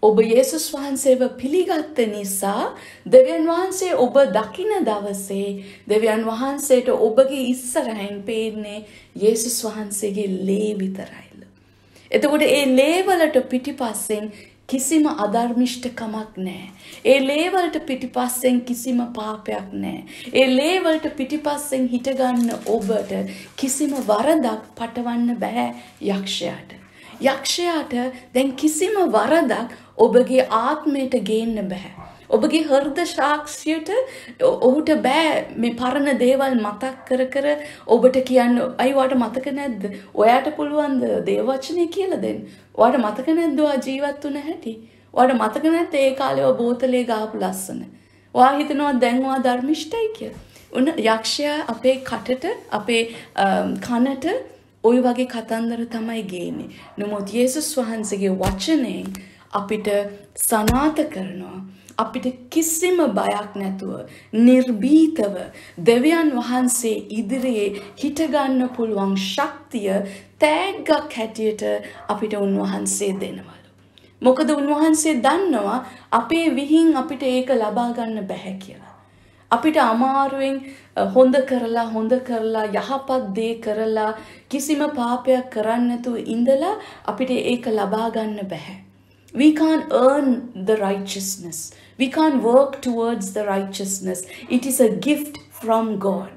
ඔබ යේසුස් වහන්සේව පිළිගත්ත නිසා දෙවියන් වහන්සේ ඔබ දකින දවසේ දෙවියන් වහන්සේට ඔබගේ ඉස්සරහින් පේන්නේ යේසුස් වහන්සේගේ ලේ විතරයිලු. එතකොට ඒ ලේවලට පිටිපස්සෙන් කිසිම අධර්මිෂ්ඨකමක් නැහැ. ඒ ලේවලට පිටිපස්සෙන් කිසිම පාපයක් නැහැ. ඒ ලේවලට පිටිපස්සෙන් හිටගන්න ඔබට කිසිම වරදක් පටවන්න බෑ යක්ෂයාට. යක්ෂයාට දැන් කිසිම වරදක් ඔබගේ ආත්මයට ගේන්න බෑ. ඔබගේ හෘද සාක්ෂියට ඔහුට බෑ මේ පරණ දේවල් මතක් කර කර ඔබට කියන්න අයි ඔයාට මතක නැද්ද? ඔයාට පුළුවන් ද දේව වචනේ කියලා දෙන්න? ඔයාට මතක නැද්ද ඔයා ජීවත් වුණ හැටි? ඔයාට මතක නැද්ද ඒ කාලේ ඔය බෝතලේ ගාපු ලස්සන? ඔයා හිතනවා දැන් ඔයා ධර්මිෂ්ඨයි කියලා. උන යක්ෂයා අපේ කටට අපේ කනට ওই වගේ කතන්දර තමයි ගේන්නේ. නමුත් යේසුස් වහන්සේගේ වචනයෙන් අපිට සනාථ කරනවා. අපිට කිසිම බයක් නැතුව නිර්භීතව දෙවියන් වහන්සේ ඉදිරියේ හිටගන්න පුළුවන් ශක්තිය තෑග්ගක් හැටියට අපිට උන්වහන්සේ දෙනවලු. මොකද උන්වහන්සේ දන්නවා අපේ විහිං අපිට ඒක ලබා ගන්න බැහැ කියලා. අපිට අමාරුවෙන් හොඳ කරලා යහපත් දේ කරලා කිසිම පාපයක් කරන්නේ නැතුව ඉඳලා අපිට ඒක ලබා ගන්න බැහැ. We can't earn the righteousness. We can't work towards the righteousness. It is a gift from God.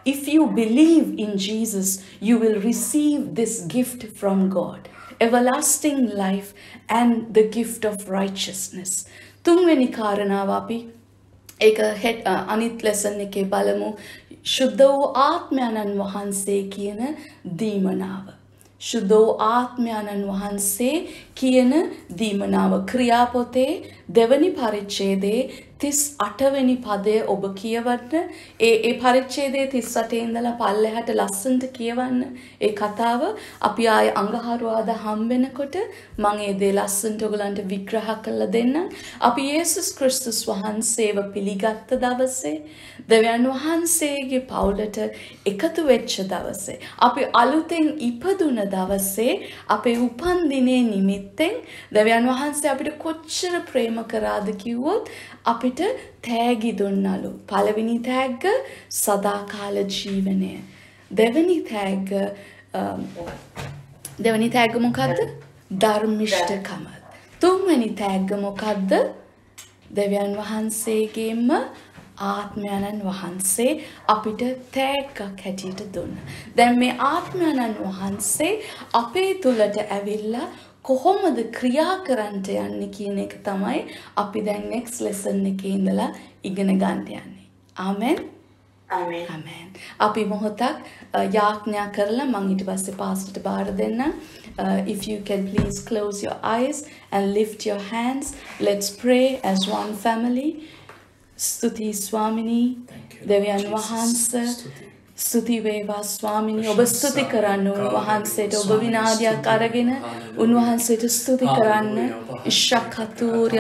If you believe in Jesus, you will receive this gift from God. Everlasting life and the gift of righteousness. තුන්වෙනි කාරණාව අපි ඒක අනිත් ලෙසන් එකේ බලමු. ශුද්ධ වූ ආත්මයන්න් වහන්සේ කියන දීමනාව. ශුද්ධෝ ආත්මයන්න් වහන්සේ කියන දීමනාව ක්‍රියාපොතේ දෙවනි පරිච්ඡේදයේ 38 වෙනි පදය ඔබ කියවන්න. ඒ පරිච්ඡේදයේ 38 ඉඳලා පල්ලෙහාට ලස්සනට කියවන්න. ඒ කතාව අපි ආයේ අඟහරුවාදා හම්බෙනකොට මම ඒ දේ ලස්සනට ඔයගලන්ට විග්‍රහ කරලා දෙන්නම්. අපි යේසුස් ක්‍රිස්තුස් වහන්සේව පිළිගත්ත දවසේ දෙවියන් වහන්සේගේ පවුලට එකතු වෙච්ච දවසේ අපි අලුතෙන් ඉපදුන දවසේ අපේ උපන් දිනේ නිමිත්තෙන් දෙවියන් වහන්සේ අපිට කොච්චර ප්‍රේම කරාද කිව්වොත් අපිට තෑගි දුන්නලු. පළවෙනි තෑග්ග සදාකාල ජීවනය. දෙවෙනි තෑග්ග මොකද්ද? ධර්මිෂ්ඨකම. තුන්වෙනි තෑග්ග මොකද්ද? දෙවියන් වහන්සේගේම ආත්මයන්න් වහන්සේ අපිට තෑග්ගක් හැටියට දුන්නා. දැන් මේ ආත්මයන්න් වහන්සේ අපේ තුලට ඇවිල්ලා කොහොමද ක්‍රියා කරන්නට යන්නේ කියන එක තමයි අපි දැන් next lesson එකේ ඉඳලා ඉගෙන ගන්න යන්නේ. ආමෙන්. ආමෙන්. ආමෙන්. අපි මොහොතක් යාඥා කරලා මම ඊට පස්සේ පාස්ටර්ට බාර දෙන්නම්. If you can please close your eyes and lift your hands. Let's pray as one family. Stuti Swamini, දෙවියන් වහන්සේ ස්තුති වේවා ස්වාමිනී. ඔබ ස්තුති කරන්න උන්වහන්සේට. ඔබ විනාඩියක් අරගෙන උන්වහන්සේට ස්තුති කරන්න. ඉෂ්ක්හතුර්